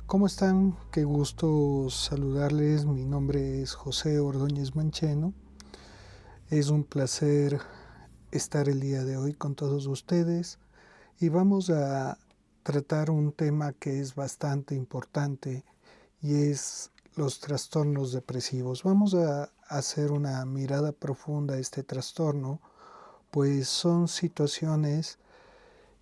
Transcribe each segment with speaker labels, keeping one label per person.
Speaker 1: ¿Cómo están? Qué gusto saludarles. Mi nombre es José Ordóñez Mancheno. Es un placer estar el día de hoy con todos ustedes y vamos a tratar un tema que es bastante importante y es los trastornos depresivos. Vamos a hacer una mirada profunda a este trastorno, pues son situaciones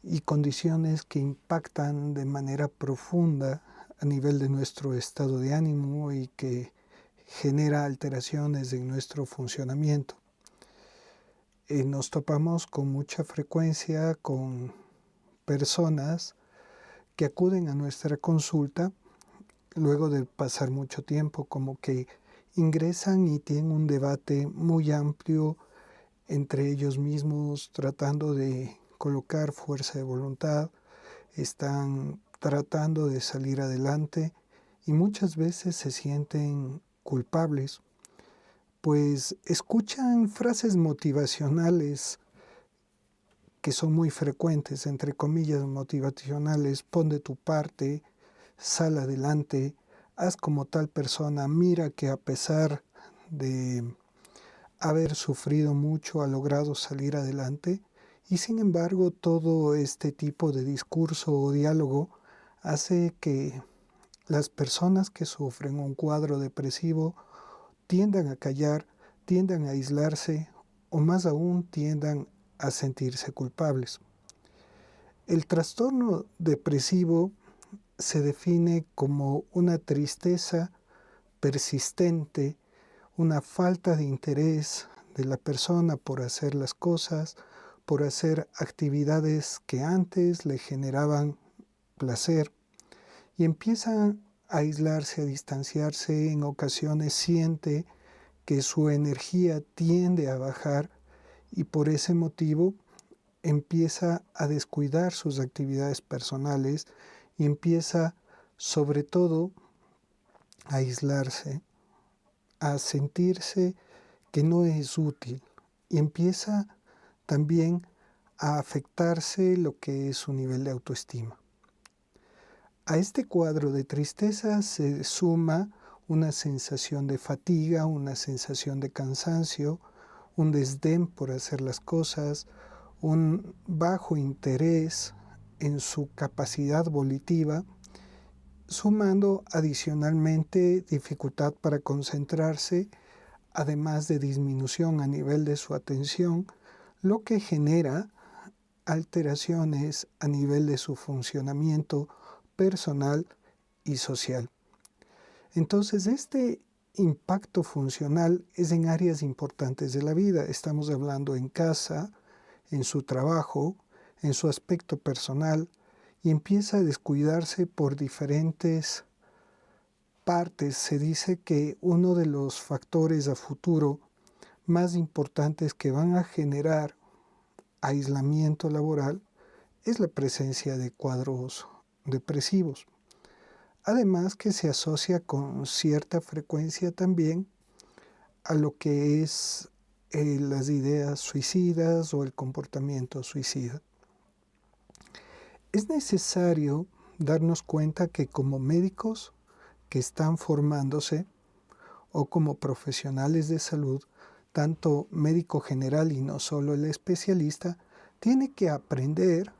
Speaker 1: y condiciones que impactan de manera profunda a nivel de nuestro estado de ánimo y que genera alteraciones en nuestro funcionamiento. Nos topamos con mucha frecuencia con personas que acuden a nuestra consulta luego de pasar mucho tiempo, como que ingresan y tienen un debate muy amplio entre ellos mismos, tratando de colocar fuerza de voluntad, están tratando de salir adelante y muchas veces se sienten culpables, pues escuchan frases motivacionales que son muy frecuentes, entre comillas motivacionales: pon de tu parte, sal adelante, haz como tal persona, mira que a pesar de haber sufrido mucho ha logrado salir adelante. Y sin embargo, todo este tipo de discurso o diálogo hace que las personas que sufren un cuadro depresivo tiendan a callar, tiendan a aislarse o más aún tiendan a sentirse culpables. El trastorno depresivo se define como una tristeza persistente, una falta de interés de la persona por hacer las cosas, por hacer actividades que antes le generaban placer, y empieza a aislarse, a distanciarse. En ocasiones siente que su energía tiende a bajar y por ese motivo empieza a descuidar sus actividades personales y empieza sobre todo a aislarse, a sentirse que no es útil, y empieza también a afectarse lo que es su nivel de autoestima. A este cuadro de tristeza se suma una sensación de fatiga, una sensación de cansancio, un desdén por hacer las cosas, un bajo interés en su capacidad volitiva, sumando adicionalmente dificultad para concentrarse, además de disminución a nivel de su atención, lo que genera alteraciones a nivel de su funcionamiento personal y social. Entonces, este impacto funcional es en áreas importantes de la vida. Estamos hablando en casa, en su trabajo, en su aspecto personal, y empieza a descuidarse por diferentes partes. Se dice que uno de los factores a futuro más importantes que van a generar aislamiento laboral es la presencia de cuadros depresivos. Además que se asocia con cierta frecuencia también a lo que es las ideas suicidas o el comportamiento suicida. Es necesario darnos cuenta que como médicos que están formándose o como profesionales de salud, tanto médico general y no solo el especialista, tiene que aprender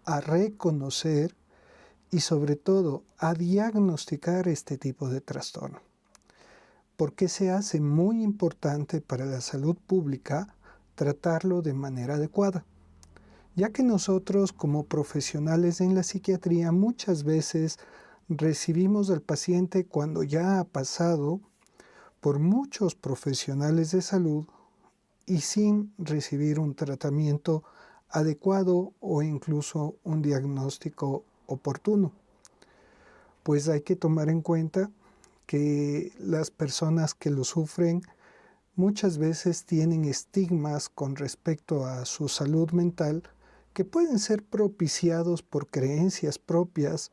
Speaker 1: a reconocer y sobre todo a diagnosticar este tipo de trastorno. Porque se hace muy importante para la salud pública tratarlo de manera adecuada, ya que nosotros como profesionales en la psiquiatría muchas veces recibimos al paciente cuando ya ha pasado por muchos profesionales de salud y sin recibir un tratamiento adecuado o incluso un diagnóstico oportuno. Pues hay que tomar en cuenta que las personas que lo sufren muchas veces tienen estigmas con respecto a su salud mental que pueden ser propiciados por creencias propias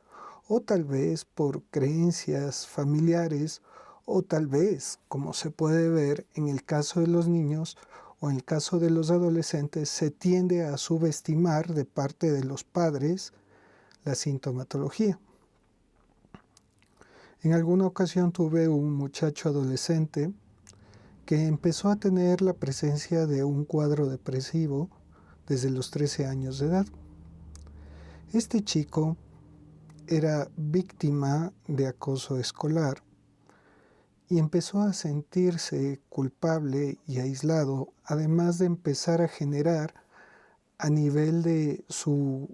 Speaker 1: o tal vez por creencias familiares o tal vez, como se puede ver en el caso de los niños o en el caso de los adolescentes, se tiende a subestimar de parte de los padres la sintomatología. En alguna ocasión tuve un muchacho adolescente que empezó a tener la presencia de un cuadro depresivo desde los 13 años de edad. Este chico era víctima de acoso escolar y empezó a sentirse culpable y aislado, además de empezar a generar a nivel de su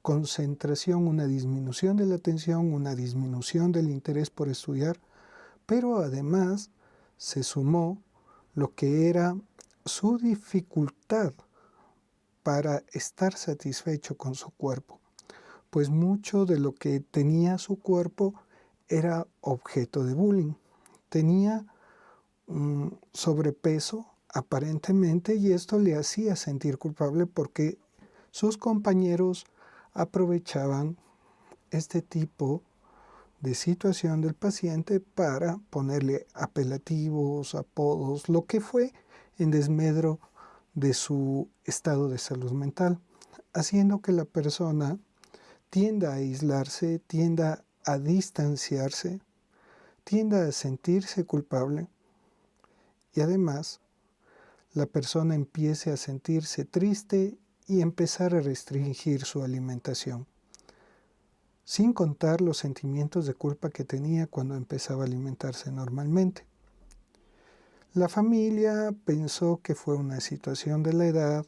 Speaker 1: concentración una disminución de la atención, una disminución del interés por estudiar, pero además se sumó lo que era su dificultad para estar satisfecho con su cuerpo, pues mucho de lo que tenía su cuerpo era objeto de bullying. Tenía un sobrepeso aparentemente y esto le hacía sentir culpable porque sus compañeros aprovechaban este tipo de situación del paciente para ponerle apelativos, apodos, lo que fue en desmedro de su estado de salud mental, haciendo que la persona tienda a aislarse, tienda a distanciarse, tienda a sentirse culpable y además la persona empiece a sentirse triste y empezar a restringir su alimentación, sin contar los sentimientos de culpa que tenía cuando empezaba a alimentarse normalmente. La familia pensó que fue una situación de la edad,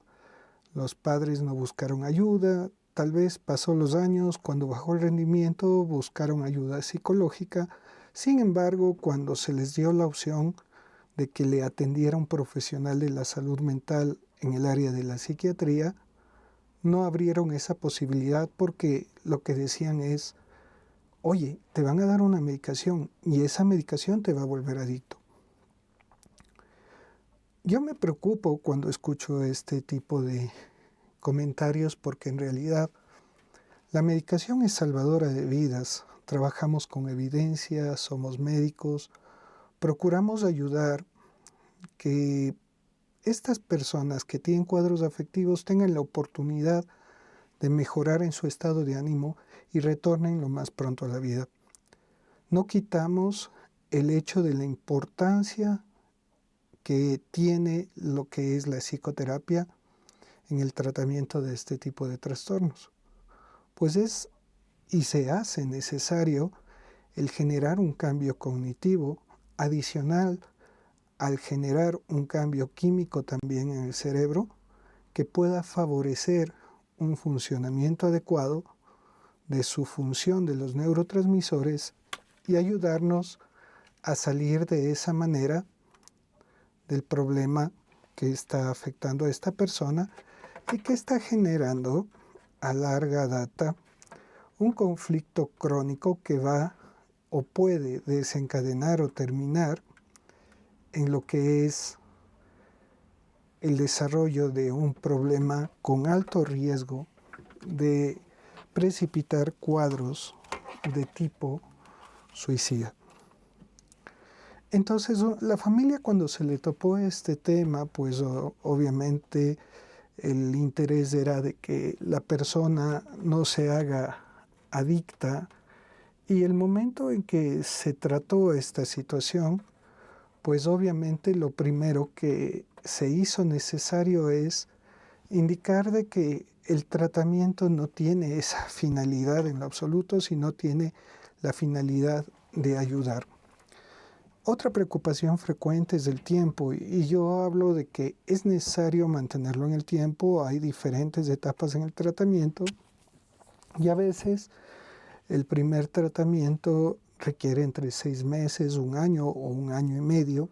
Speaker 1: los padres no buscaron ayuda, tal vez pasó los años, cuando bajó el rendimiento buscaron ayuda psicológica, sin embargo, cuando se les dio la opción de que le atendiera un profesional de la salud mental en el área de la psiquiatría, no abrieron esa posibilidad porque lo que decían es, oye, te van a dar una medicación y esa medicación te va a volver adicto. Yo me preocupo cuando escucho este tipo de comentarios porque en realidad la medicación es salvadora de vidas. Trabajamos con evidencia, somos médicos, procuramos ayudar que estas personas que tienen cuadros afectivos tengan la oportunidad de mejorar en su estado de ánimo y retornen lo más pronto a la vida. No quitamos el hecho de la importancia que tiene lo que es la psicoterapia en el tratamiento de este tipo de trastornos. Pues es y se hace necesario el generar un cambio cognitivo adicional al generar un cambio químico también en el cerebro que pueda favorecer un funcionamiento adecuado de su función de los neurotransmisores y ayudarnos a salir de esa manera del problema que está afectando a esta persona y que está generando a larga data un conflicto crónico que va o puede desencadenar o terminar en lo que es el desarrollo de un problema con alto riesgo de precipitar cuadros de tipo suicida. Entonces, la familia cuando se le topó este tema, pues obviamente el interés era de que la persona no se haga adicta y el momento en que se trató esta situación, pues obviamente lo primero que se hizo necesario es indicar de que el tratamiento no tiene esa finalidad en lo absoluto, sino tiene la finalidad de ayudar. Otra preocupación frecuente es el tiempo y yo hablo de que es necesario mantenerlo en el tiempo, hay diferentes etapas en el tratamiento y a veces el primer tratamiento requiere entre 6 meses, 1 año o 1 año y medio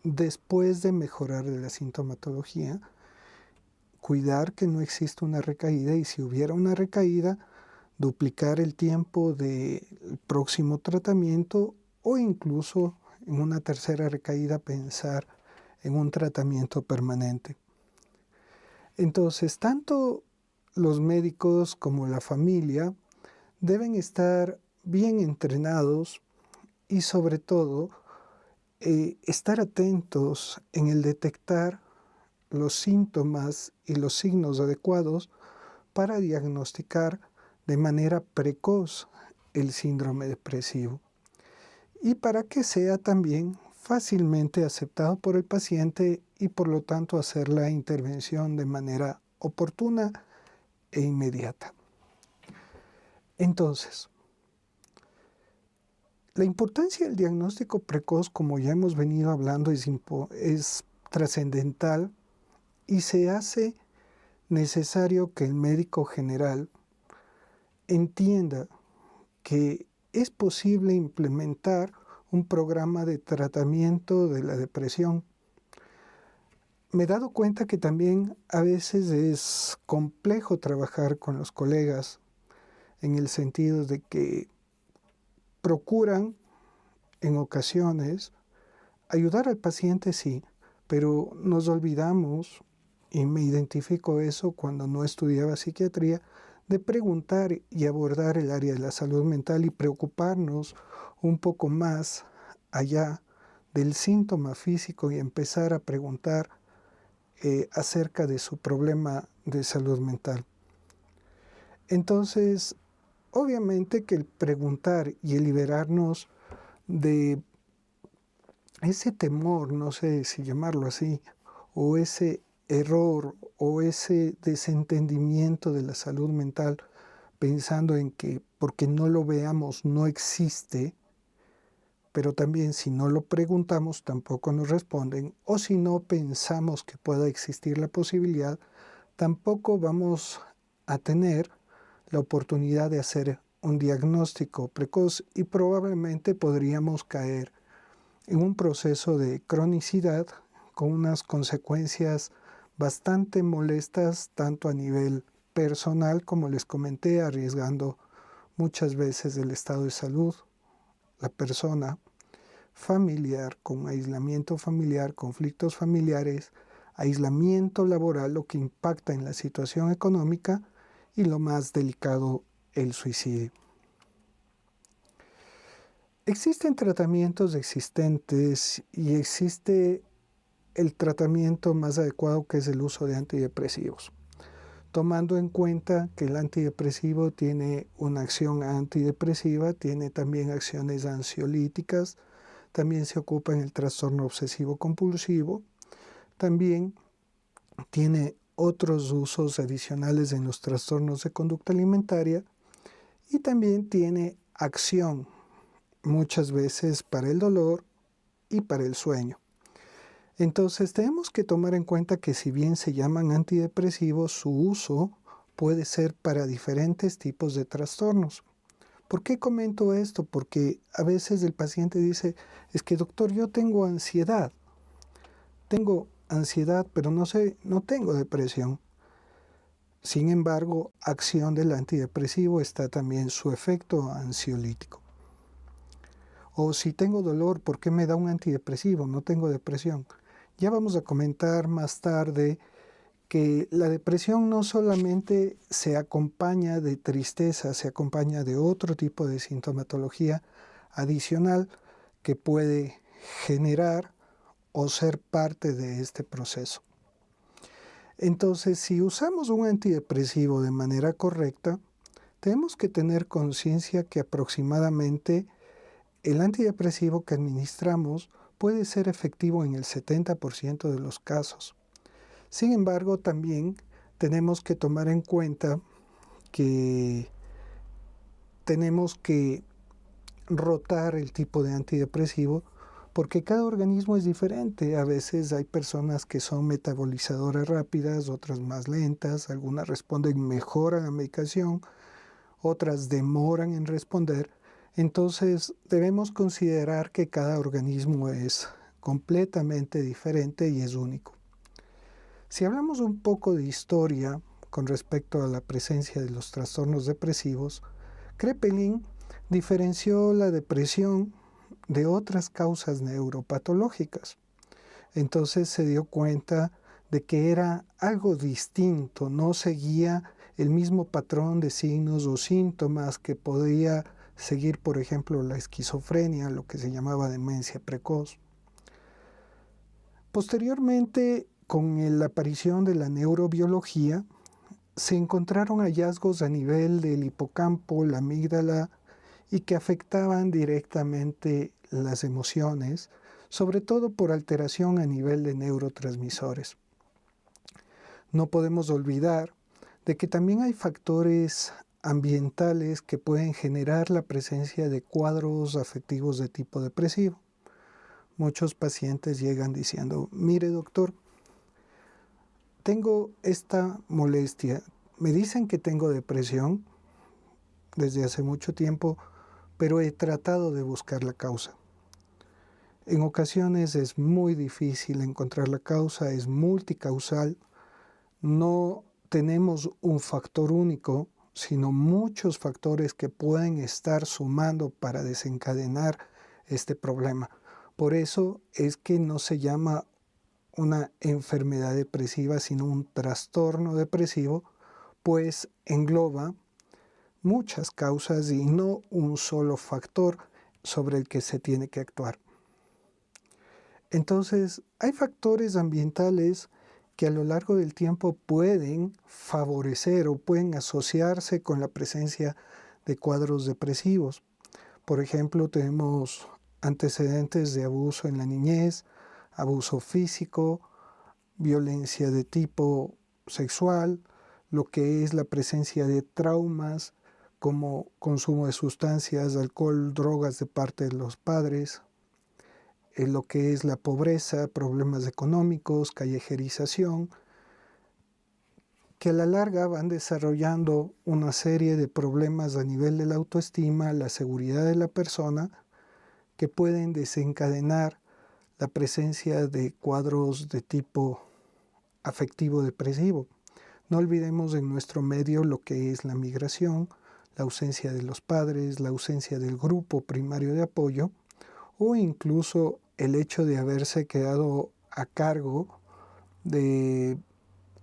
Speaker 1: después de mejorar de la sintomatología, cuidar que no exista una recaída y si hubiera una recaída, duplicar el tiempo del próximo tratamiento o incluso en una tercera recaída pensar en un tratamiento permanente. Entonces, tanto los médicos como la familia deben estar bien entrenados y sobre todo estar atentos en el detectar los síntomas y los signos adecuados para diagnosticar de manera precoz el síndrome depresivo. y para que sea también fácilmente aceptado por el paciente y por lo tanto hacer la intervención de manera oportuna e inmediata. Entonces, la importancia del diagnóstico precoz, como ya hemos venido hablando, es trascendental y se hace necesario que el médico general entienda que es posible implementar un programa de tratamiento de la depresión. Me he dado cuenta que también a veces es complejo trabajar con los colegas en el sentido de que procuran en ocasiones ayudar al paciente, sí, pero nos olvidamos, y me identifico eso cuando no estudiaba psiquiatría, de preguntar y abordar el área de la salud mental y preocuparnos un poco más allá del síntoma físico y empezar a preguntar acerca de su problema de salud mental. Entonces, obviamente que el preguntar y el liberarnos de ese temor, no sé si llamarlo así, o ese error o ese desentendimiento de la salud mental, pensando en que porque no lo veamos no existe, pero también si no lo preguntamos tampoco nos responden, o si no pensamos que pueda existir la posibilidad, tampoco vamos a tener la oportunidad de hacer un diagnóstico precoz y probablemente podríamos caer en un proceso de cronicidad con unas consecuencias bastante molestas tanto a nivel personal, como les comenté, arriesgando muchas veces el estado de salud, la persona, familiar, con aislamiento familiar, conflictos familiares, aislamiento laboral, lo que impacta en la situación económica y lo más delicado, el suicidio. Existen tratamientos existentes y existe el tratamiento más adecuado, que es el uso de antidepresivos, tomando en cuenta que el antidepresivo tiene una acción antidepresiva, tiene también acciones ansiolíticas, también se ocupa en el trastorno obsesivo compulsivo, también tiene otros usos adicionales en los trastornos de conducta alimentaria y también tiene acción muchas veces para el dolor y para el sueño. Entonces tenemos que tomar en cuenta que si bien se llaman antidepresivos, su uso puede ser para diferentes tipos de trastornos. ¿Por qué comento esto? Porque a veces el paciente dice, es que doctor, yo tengo ansiedad, pero no tengo depresión. Sin embargo, acción del antidepresivo está también su efecto ansiolítico. O si tengo dolor, ¿por qué me da un antidepresivo? No tengo depresión. Ya vamos a comentar más tarde que la depresión no solamente se acompaña de tristeza, se acompaña de otro tipo de sintomatología adicional que puede generar o ser parte de este proceso. Entonces, si usamos un antidepresivo de manera correcta, tenemos que tener conciencia que aproximadamente el antidepresivo que administramos puede ser efectivo en el 70% de los casos. Sin embargo, también tenemos que tomar en cuenta que tenemos que rotar el tipo de antidepresivo porque cada organismo es diferente. A veces hay personas que son metabolizadoras rápidas, otras más lentas, algunas responden mejor a la medicación, otras demoran en responder. Entonces debemos considerar que cada organismo es completamente diferente y es único. Si hablamos un poco de historia con respecto a la presencia de los trastornos depresivos, Kraepelin diferenció la depresión de otras causas neuropatológicas. Entonces se dio cuenta de que era algo distinto, no seguía el mismo patrón de signos o síntomas que podía seguir, por ejemplo, la esquizofrenia, lo que se llamaba demencia precoz. Posteriormente, con la aparición de la neurobiología, se encontraron hallazgos a nivel del hipocampo, la amígdala, y que afectaban directamente las emociones, sobre todo por alteración a nivel de neurotransmisores. No podemos olvidar de que también hay factores ambientales que pueden generar la presencia de cuadros afectivos de tipo depresivo. Muchos pacientes llegan diciendo, mire doctor, tengo esta molestia, me dicen que tengo depresión desde hace mucho tiempo, pero he tratado de buscar la causa. En ocasiones es muy difícil encontrar la causa, es multicausal, no tenemos un factor único, sino muchos factores que pueden estar sumando para desencadenar este problema. Por eso es que no se llama una enfermedad depresiva, sino un trastorno depresivo, pues engloba muchas causas y no un solo factor sobre el que se tiene que actuar. Entonces, hay factores ambientales que a lo largo del tiempo pueden favorecer o pueden asociarse con la presencia de cuadros depresivos. Por ejemplo, tenemos antecedentes de abuso en la niñez, abuso físico, violencia de tipo sexual, lo que es la presencia de traumas como consumo de sustancias, alcohol, drogas de parte de los padres, lo que es la pobreza, problemas económicos, callejerización, que a la larga van desarrollando una serie de problemas a nivel de la autoestima, la seguridad de la persona, que pueden desencadenar la presencia de cuadros de tipo afectivo depresivo. No olvidemos en nuestro medio lo que es la migración, la ausencia de los padres, la ausencia del grupo primario de apoyo o incluso el hecho de haberse quedado a cargo de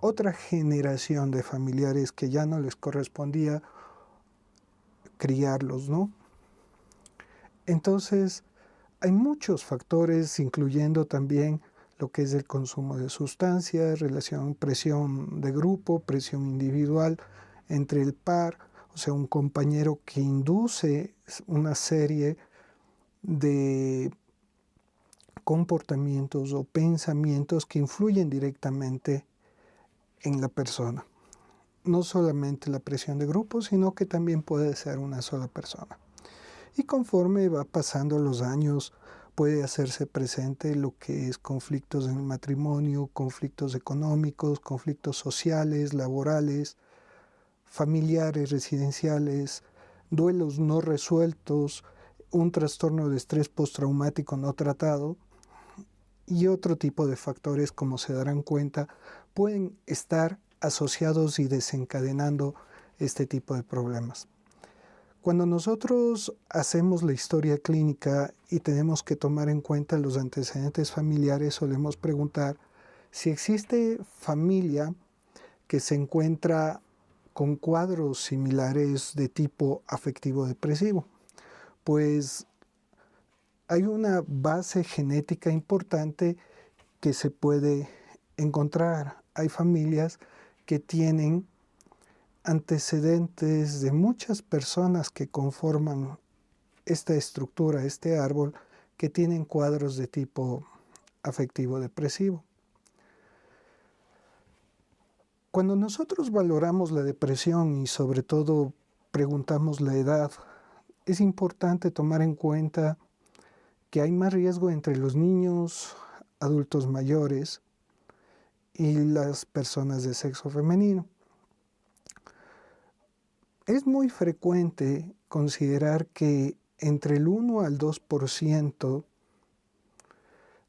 Speaker 1: otra generación de familiares que ya no les correspondía criarlos, ¿no? Entonces, hay muchos factores, incluyendo también lo que es el consumo de sustancias, presión de grupo, presión individual entre el par, o sea, un compañero que induce una serie de comportamientos o pensamientos que influyen directamente en la persona. No solamente la presión de grupo, sino que también puede ser una sola persona. Y conforme va pasando los años, puede hacerse presente lo que es conflictos en el matrimonio, conflictos económicos, conflictos sociales, laborales, familiares, residenciales, duelos no resueltos, un trastorno de estrés postraumático no tratado y otro tipo de factores, como se darán cuenta, pueden estar asociados y desencadenando este tipo de problemas. Cuando nosotros hacemos la historia clínica y tenemos que tomar en cuenta los antecedentes familiares, solemos preguntar si existe familia que se encuentra con cuadros similares de tipo afectivo depresivo. Pues hay una base genética importante que se puede encontrar. Hay familias que tienen antecedentes de muchas personas que conforman esta estructura, este árbol, que tienen cuadros de tipo afectivo depresivo. Cuando nosotros valoramos la depresión y sobre todo preguntamos la edad, es importante tomar en cuenta que hay más riesgo entre los niños, adultos mayores y las personas de sexo femenino. Es muy frecuente considerar que entre el 1 al 2%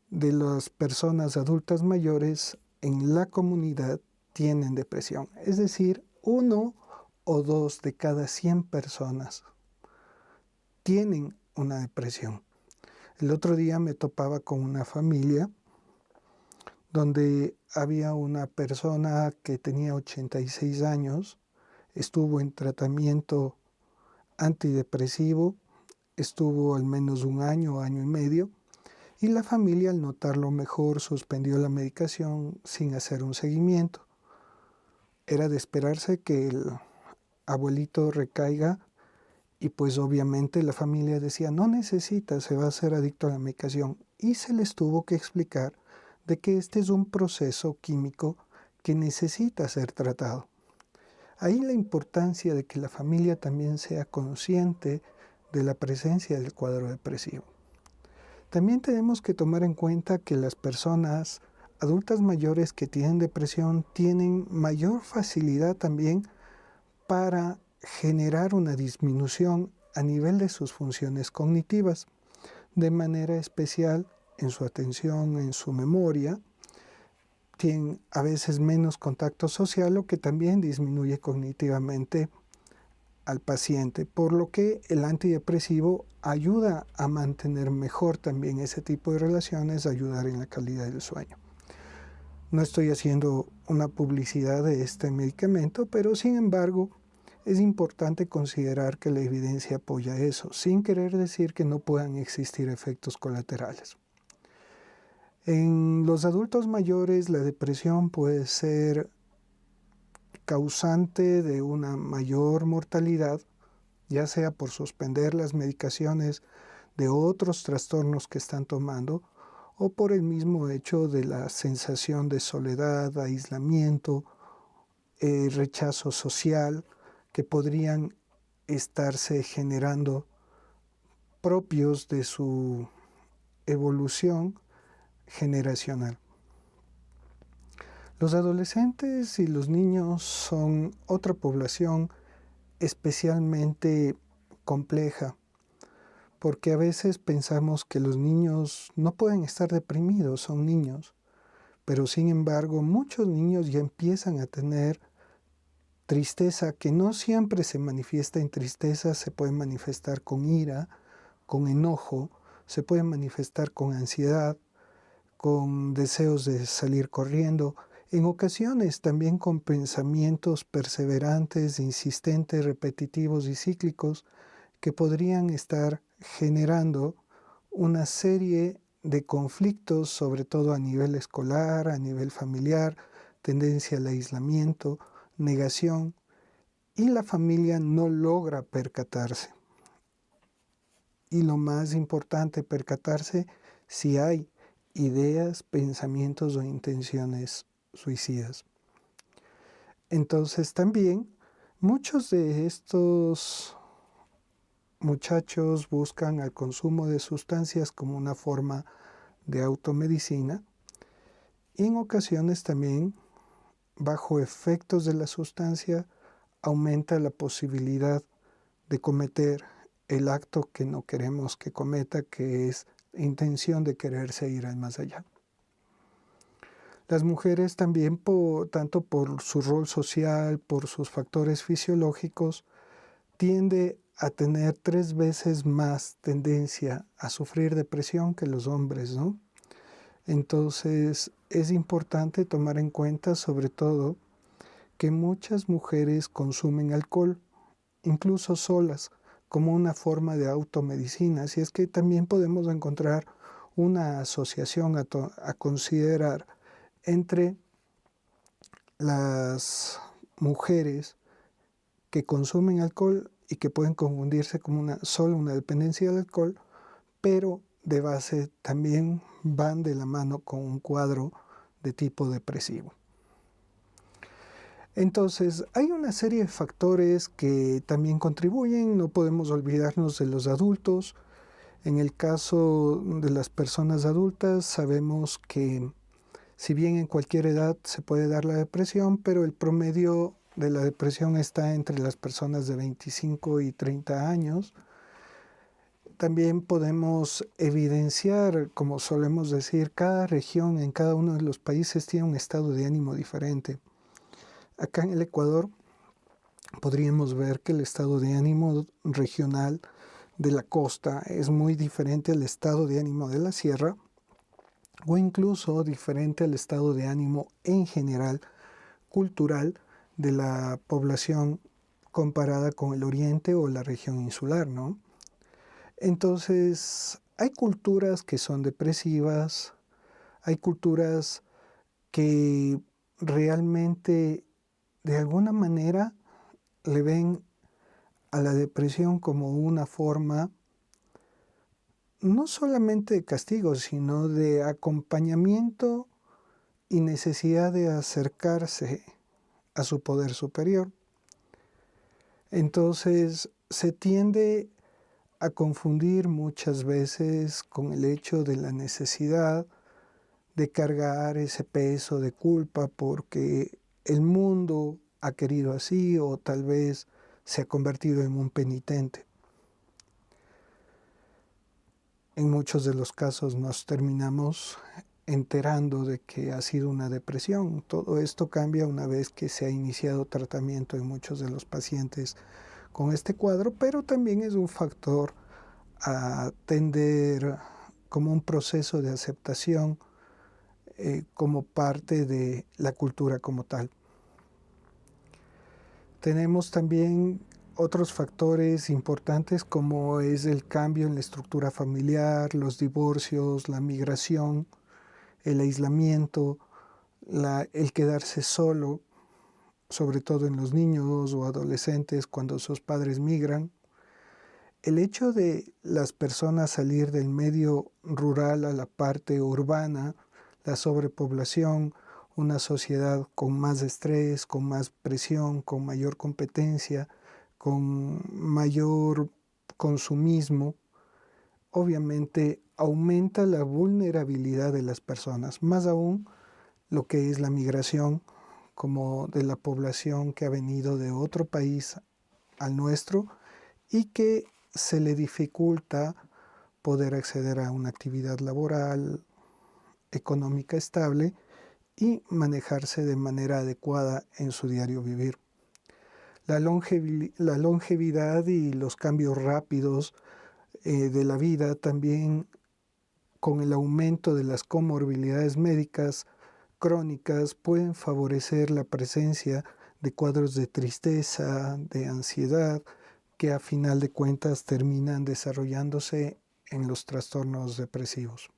Speaker 1: de las personas adultas mayores en la comunidad tienen depresión. Es decir, 1 o 2 de cada 100 personas tienen una depresión. El otro día me topaba con una familia donde había una persona que tenía 86 años, estuvo en tratamiento antidepresivo, estuvo al menos un año, año y medio, y la familia al notarlo mejor suspendió la medicación sin hacer un seguimiento. Era de esperarse que el abuelito recaiga Y pues obviamente la familia decía, no necesita, se va a hacer adicto a la medicación. Y se les tuvo que explicar de que este es un proceso químico que necesita ser tratado. Ahí la importancia de que la familia también sea consciente de la presencia del cuadro depresivo. También tenemos que tomar en cuenta que las personas adultas mayores que tienen depresión tienen mayor facilidad también para generar una disminución a nivel de sus funciones cognitivas, de manera especial en su atención, en su memoria. Tienen a veces menos contacto social, lo que también disminuye cognitivamente al paciente, por lo que el antidepresivo ayuda a mantener mejor también ese tipo de relaciones, ayudar en la calidad del sueño. No estoy haciendo una publicidad de este medicamento, pero sin embargo es importante considerar que la evidencia apoya eso, sin querer decir que no puedan existir efectos colaterales. En los adultos mayores la depresión puede ser causante de una mayor mortalidad, ya sea por suspender las medicaciones de otros trastornos que están tomando o por el mismo hecho de la sensación de soledad, aislamiento, rechazo social que podrían estarse generando propios de su evolución generacional. Los adolescentes y los niños son otra población especialmente compleja, porque a veces pensamos que los niños no pueden estar deprimidos, son niños, pero sin embargo muchos niños ya empiezan a tener tristeza que no siempre se manifiesta en tristeza, se puede manifestar con ira, con enojo, se puede manifestar con ansiedad, con deseos de salir corriendo, en ocasiones también con pensamientos perseverantes, insistentes, repetitivos y cíclicos que podrían estar generando una serie de conflictos, sobre todo a nivel escolar, a nivel familiar, tendencia al aislamiento, negación, y la familia no logra percatarse. Y lo más importante, percatarse si hay ideas, pensamientos o intenciones suicidas. Entonces también muchos de estos muchachos buscan el consumo de sustancias como una forma de automedicina y en ocasiones también bajo efectos de la sustancia aumenta la posibilidad de cometer el acto que no queremos que cometa, que es la intención de quererse ir al más allá. Las mujeres también, tanto por su rol social, por sus factores fisiológicos, tiende a tener 3 veces más tendencia a sufrir depresión que los hombres, ¿no? Entonces es importante tomar en cuenta sobre todo que muchas mujeres consumen alcohol, incluso solas, como una forma de automedicina. Así es que también podemos encontrar una asociación a considerar entre las mujeres que consumen alcohol y que pueden confundirse como solo una dependencia del alcohol, pero de base también van de la mano con un cuadro de tipo depresivo. Entonces, hay una serie de factores que también contribuyen, no podemos olvidarnos de los adultos. En el caso de las personas adultas, sabemos que si bien en cualquier edad se puede dar la depresión, pero el promedio de la depresión está entre las personas de 25 y 30 años. También podemos evidenciar, como solemos decir, cada región en cada uno de los países tiene un estado de ánimo diferente. Acá en el Ecuador podríamos ver que el estado de ánimo regional de la costa es muy diferente al estado de ánimo de la sierra o incluso diferente al estado de ánimo en general cultural de la población comparada con el oriente o la región insular, ¿no? Entonces, hay culturas que son depresivas, hay culturas que realmente de alguna manera le ven a la depresión como una forma no solamente de castigo, sino de acompañamiento y necesidad de acercarse a su poder superior. Entonces se tiende a confundir muchas veces con el hecho de la necesidad de cargar ese peso de culpa porque el mundo ha querido así o tal vez se ha convertido en un penitente. En muchos de los casos nos terminamos enterando de que ha sido una depresión. Todo esto cambia una vez que se ha iniciado tratamiento en muchos de los pacientes con este cuadro, pero también es un factor a atender como un proceso de aceptación como parte de la cultura como tal. Tenemos también otros factores importantes como es el cambio en la estructura familiar, los divorcios, la migración, el aislamiento, el quedarse solo, sobre todo en los niños o adolescentes cuando sus padres migran. El hecho de las personas salir del medio rural a la parte urbana, la sobrepoblación, una sociedad con más estrés, con más presión, con mayor competencia, con mayor consumismo, obviamente aumenta la vulnerabilidad de las personas, más aún lo que es la migración, como de la población que ha venido de otro país al nuestro y que se le dificulta poder acceder a una actividad laboral, económica estable y manejarse de manera adecuada en su diario vivir. La longevidad y los cambios rápidos de la vida también con el aumento de las comorbilidades médicas crónicas pueden favorecer la presencia de cuadros de tristeza, de ansiedad, que a final de cuentas terminan desarrollándose en los trastornos depresivos.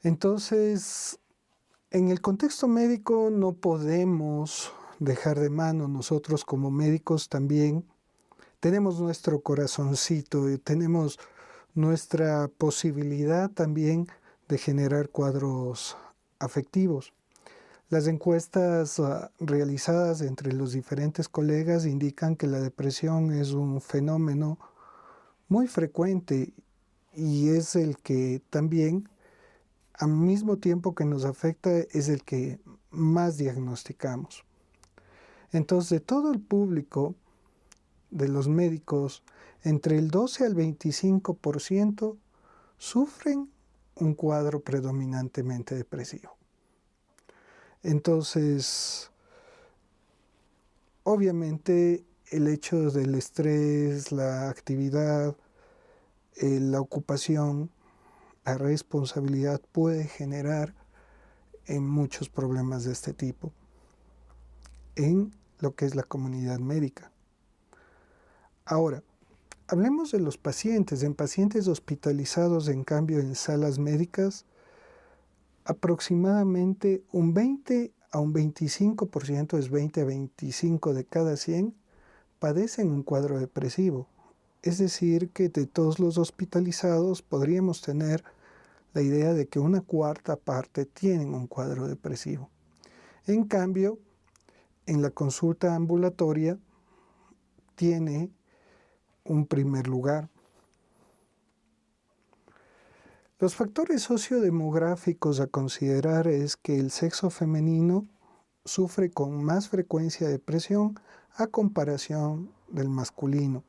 Speaker 1: Entonces, en el contexto médico no podemos dejar de mano, nosotros como médicos también tenemos nuestro corazoncito y tenemos nuestra posibilidad también de generar cuadros afectivos. Las encuestas realizadas entre los diferentes colegas indican que la depresión es un fenómeno muy frecuente y es el que también, al mismo tiempo que nos afecta, es el que más diagnosticamos. Entonces, de todo el público, de los médicos, entre el 12 al 25% sufren un cuadro predominantemente depresivo. Entonces, obviamente el hecho del estrés, la actividad, la ocupación, la responsabilidad puede generar muchos problemas de este tipo en lo que es la comunidad médica. Ahora, hablemos de los pacientes. En pacientes hospitalizados, en cambio, en salas médicas, aproximadamente un 20 a un 25%, es 20 a 25 de cada 100, padecen un cuadro depresivo. Es decir, que de todos los hospitalizados podríamos tener la idea de que una cuarta parte tienen un cuadro depresivo. En cambio, en la consulta ambulatoria tiene un primer lugar. Los factores sociodemográficos a considerar es que el sexo femenino sufre con más frecuencia depresión a comparación del masculino.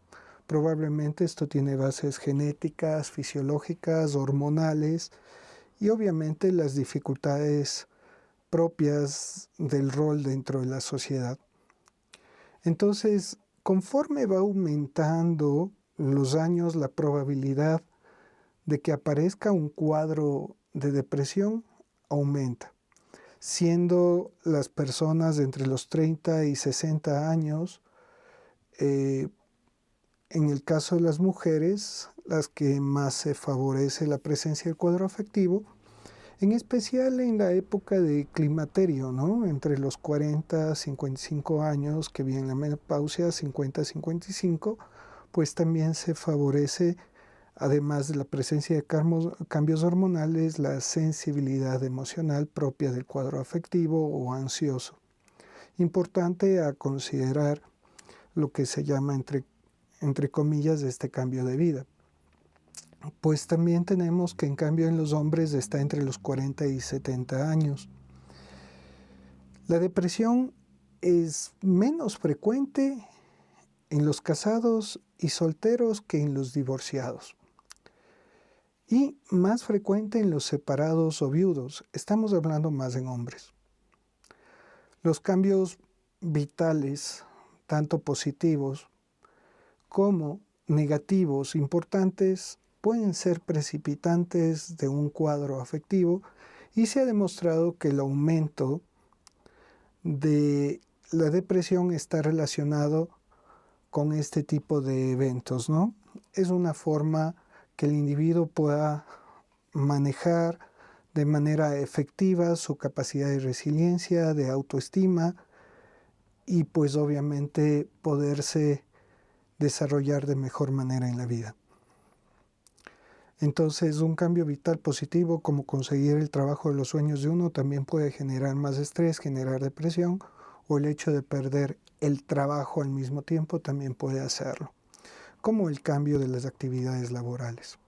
Speaker 1: Probablemente esto tiene bases genéticas, fisiológicas, hormonales y obviamente las dificultades propias del rol dentro de la sociedad. Entonces, conforme va aumentando los años, la probabilidad de que aparezca un cuadro de depresión aumenta, siendo las personas de entre los 30 y 60 años, en el caso de las mujeres, las que más se favorece la presencia del cuadro afectivo. en especial en la época de climaterio, ¿no? Entre los 40 a 55 años, que viene la menopausia, 50 a 55, pues también se favorece, además de la presencia de cambios hormonales, la sensibilidad emocional propia del cuadro afectivo o ansioso. Importante a considerar lo que se llama, entre comillas, este cambio de vida. Pues también tenemos que en cambio en los hombres está entre los 40 y 70 años. La depresión es menos frecuente en los casados y solteros que en los divorciados. Y más frecuente en los separados o viudos. Estamos hablando más en hombres. Los cambios vitales, tanto positivos como negativos importantes, pueden ser precipitantes de un cuadro afectivo y se ha demostrado que el aumento de la depresión está relacionado con este tipo de eventos, ¿no? Es una forma que el individuo pueda manejar de manera efectiva su capacidad de resiliencia, de autoestima y pues obviamente poderse desarrollar de mejor manera en la vida. Entonces, un cambio vital positivo como conseguir el trabajo de los sueños de uno también puede generar más estrés, generar depresión, o el hecho de perder el trabajo al mismo tiempo también puede hacerlo, como el cambio de las actividades laborales.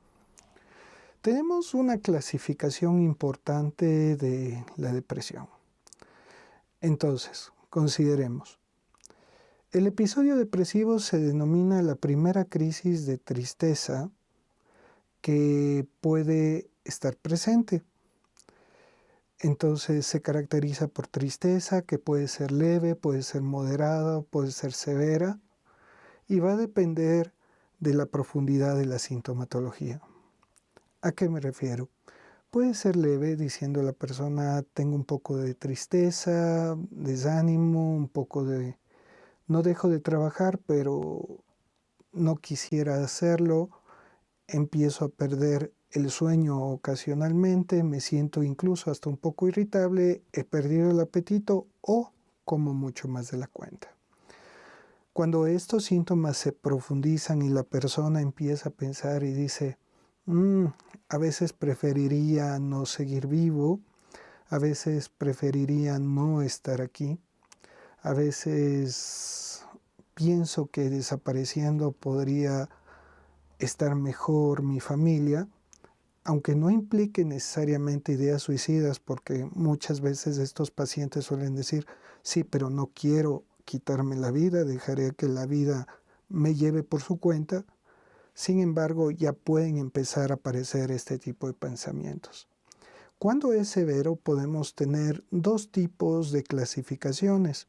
Speaker 1: Tenemos una clasificación importante de la depresión. Entonces, consideremos. El episodio depresivo se denomina la primera crisis de tristeza que puede estar presente. Entonces se caracteriza por tristeza que puede ser leve, puede ser moderada, puede ser severa y va a depender de la profundidad de la sintomatología. ¿A qué me refiero? Puede ser leve diciendo la persona tengo un poco de tristeza, desánimo, un poco de no dejo de trabajar pero no quisiera hacerlo, empiezo a perder el sueño ocasionalmente, me siento incluso hasta un poco irritable, he perdido el apetito o como mucho más de la cuenta. Cuando estos síntomas se profundizan y la persona empieza a pensar y dice, a veces preferiría no seguir vivo, a veces preferiría no estar aquí, a veces pienso que desapareciendo podría estar mejor mi familia, aunque no implique necesariamente ideas suicidas, porque muchas veces estos pacientes suelen decir, sí, pero no quiero quitarme la vida, dejaré que la vida me lleve por su cuenta. Sin embargo, ya pueden empezar a aparecer este tipo de pensamientos. Cuando es severo, podemos tener dos tipos de clasificaciones.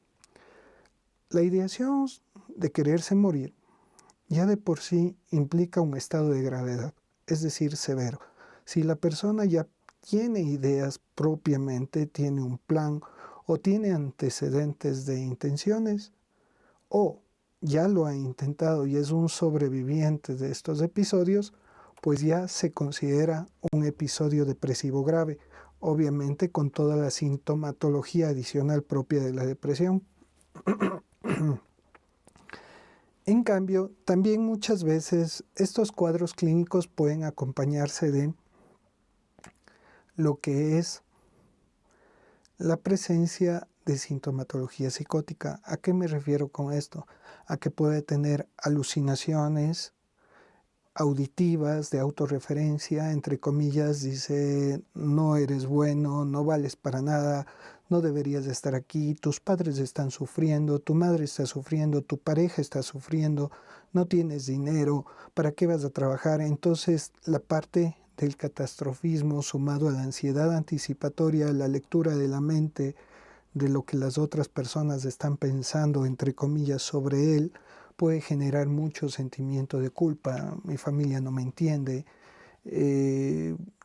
Speaker 1: La ideación de quererse morir ya de por sí implica un estado de gravedad, es decir, severo. Si la persona ya tiene ideas propiamente, tiene un plan o tiene antecedentes de intenciones, o ya lo ha intentado y es un sobreviviente de estos episodios, pues ya se considera un episodio depresivo grave, obviamente con toda la sintomatología adicional propia de la depresión. En cambio, también muchas veces estos cuadros clínicos pueden acompañarse de lo que es la presencia de sintomatología psicótica. ¿A qué me refiero con esto? A que puede tener alucinaciones auditivas de autorreferencia, entre comillas, dice, no eres bueno, no vales para nada, no deberías de estar aquí, tus padres están sufriendo, tu madre está sufriendo, tu pareja está sufriendo, no tienes dinero, ¿para qué vas a trabajar? Entonces, la parte del catastrofismo sumado a la ansiedad anticipatoria, la lectura de la mente, de lo que las otras personas están pensando, entre comillas, sobre él, puede generar mucho sentimiento de culpa. Mi familia no me entiende,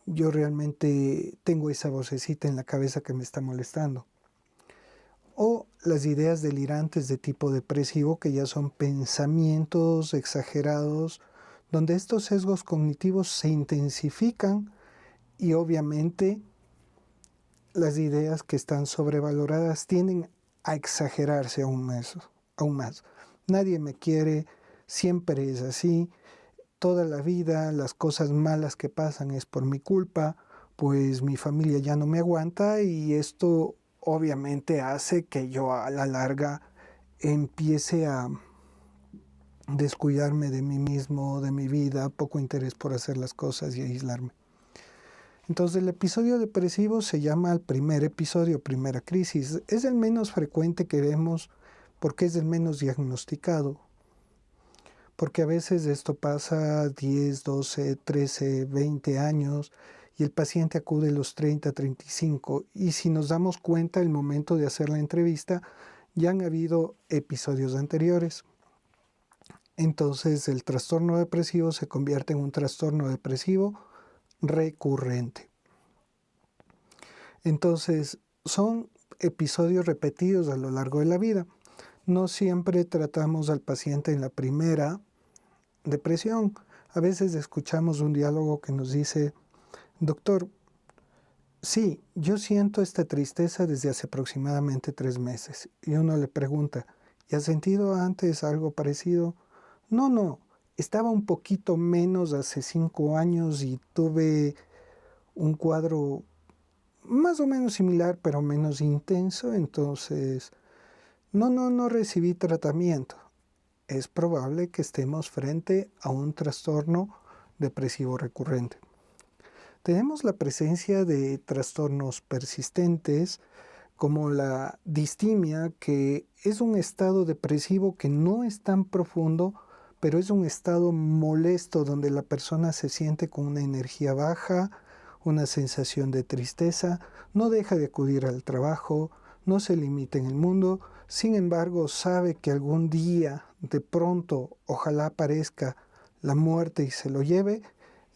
Speaker 1: yo realmente tengo esa vocecita en la cabeza que me está molestando. O las ideas delirantes de tipo depresivo, que ya son pensamientos exagerados, donde estos sesgos cognitivos se intensifican y obviamente las ideas que están sobrevaloradas tienden a exagerarse aún más, aún más. Nadie me quiere, siempre es así, toda la vida las cosas malas que pasan es por mi culpa, pues mi familia ya no me aguanta y esto obviamente hace que yo a la larga empiece a descuidarme de mí mismo, de mi vida, poco interés por hacer las cosas y aislarme. Entonces el episodio depresivo se llama el primer episodio, primera crisis. Es el menos frecuente que vemos porque es el menos diagnosticado. Porque a veces esto pasa 10, 12, 13, 20 años y el paciente acude a los 30, 35 y si nos damos cuenta al momento de hacer la entrevista ya han habido episodios anteriores. Entonces el trastorno depresivo se convierte en un trastorno depresivo recurrente. Entonces son episodios repetidos a lo largo de la vida. No siempre tratamos al paciente en la primera depresión. A veces escuchamos un diálogo que nos dice, doctor, sí, yo siento esta tristeza desde hace aproximadamente 3 meses. Y uno le pregunta, ¿y has sentido antes algo parecido? No, estaba un poquito menos hace 5 años y tuve un cuadro más o menos similar, pero menos intenso, entonces no recibí tratamiento. Es probable que estemos frente a un trastorno depresivo recurrente. Tenemos la presencia de trastornos persistentes como la distimia, que es un estado depresivo que no es tan profundo, pero es un estado molesto donde la persona se siente con una energía baja, una sensación de tristeza, no deja de acudir al trabajo, no se limita en el mundo, sin embargo sabe que algún día de pronto ojalá aparezca la muerte y se lo lleve.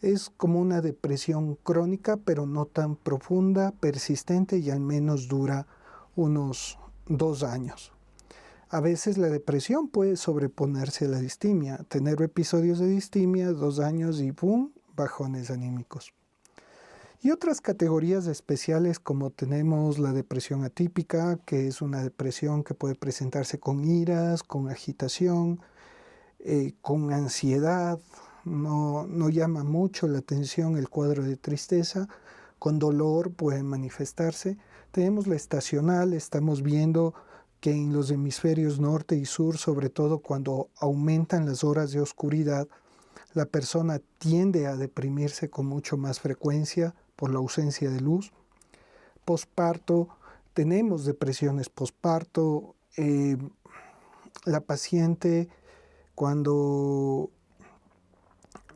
Speaker 1: Es como una depresión crónica, pero no tan profunda, persistente y al menos dura unos 2 años. A veces la depresión puede sobreponerse a la distimia, tener episodios de distimia, 2 años y ¡pum!, bajones anímicos. Y otras categorías especiales como tenemos la depresión atípica, que es una depresión que puede presentarse con iras, con agitación, con ansiedad, no llama mucho la atención el cuadro de tristeza, con dolor puede manifestarse. Tenemos la estacional, estamos viendo que en los hemisferios norte y sur, sobre todo cuando aumentan las horas de oscuridad, la persona tiende a deprimirse con mucho más frecuencia por la ausencia de luz. Posparto, tenemos depresiones posparto, la paciente cuando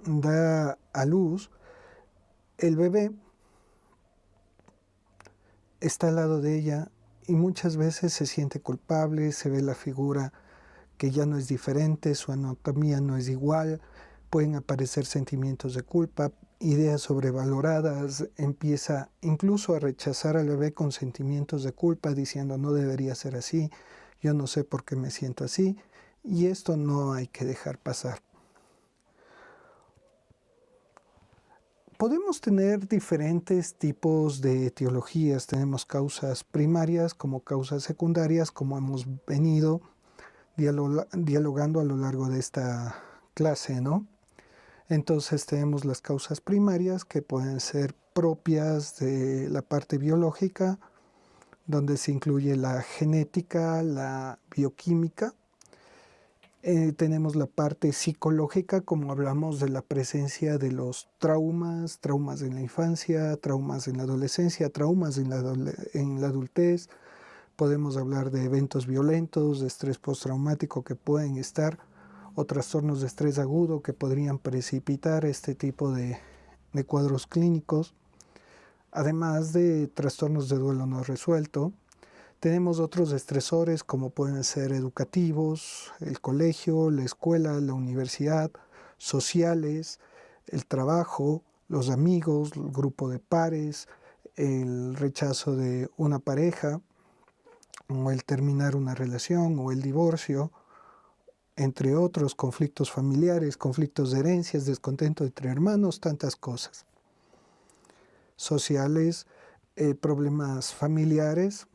Speaker 1: da a luz, el bebé está al lado de ella y muchas veces se siente culpable, se ve la figura que ya no es diferente, su anatomía no es igual, pueden aparecer sentimientos de culpa, ideas sobrevaloradas, empieza incluso a rechazar al bebé con sentimientos de culpa, diciendo no debería ser así, yo no sé por qué me siento así, y esto no hay que dejar pasar. Podemos tener diferentes tipos de etiologías, tenemos causas primarias como causas secundarias, como hemos venido dialogando a lo largo de esta clase, ¿no? Entonces tenemos las causas primarias que pueden ser propias de la parte biológica, donde se incluye la genética, la bioquímica. Tenemos la parte psicológica, como hablamos de la presencia de los traumas, traumas en la infancia, traumas en la adolescencia, traumas en la adultez. Podemos hablar de eventos violentos, de estrés postraumático que pueden estar, o trastornos de estrés agudo que podrían precipitar este tipo de cuadros clínicos, además de trastornos de duelo no resuelto. Tenemos otros estresores como pueden ser educativos, el colegio, la escuela, la universidad, sociales, el trabajo, los amigos, el grupo de pares, el rechazo de una pareja, o el terminar una relación, o el divorcio, entre otros conflictos familiares, conflictos de herencias, descontento entre hermanos, tantas cosas. Sociales, problemas familiares,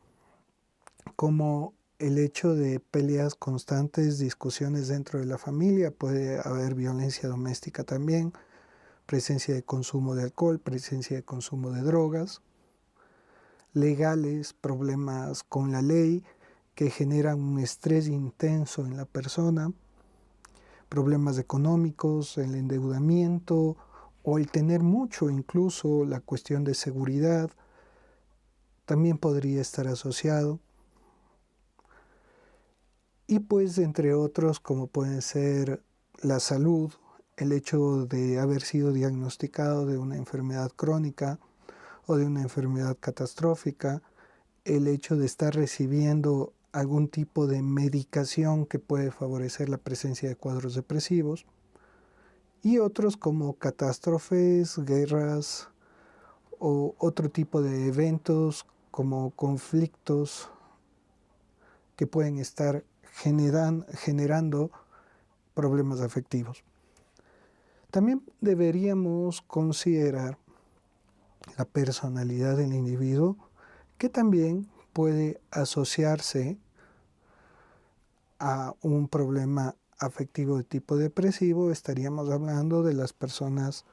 Speaker 1: como el hecho de peleas constantes, discusiones dentro de la familia, puede haber violencia doméstica también, presencia de consumo de alcohol, presencia de consumo de drogas, legales, problemas con la ley que generan un estrés intenso en la persona, problemas económicos, el endeudamiento o el tener mucho, incluso la cuestión de seguridad, también podría estar asociado. Y pues entre otros como pueden ser la salud, el hecho de haber sido diagnosticado de una enfermedad crónica o de una enfermedad catastrófica, el hecho de estar recibiendo algún tipo de medicación que puede favorecer la presencia de cuadros depresivos, y otros como catástrofes, guerras o otro tipo de eventos como conflictos que pueden estar generando problemas afectivos. También deberíamos considerar la personalidad del individuo, que también puede asociarse a un problema afectivo de tipo depresivo. Estaríamos hablando de las personas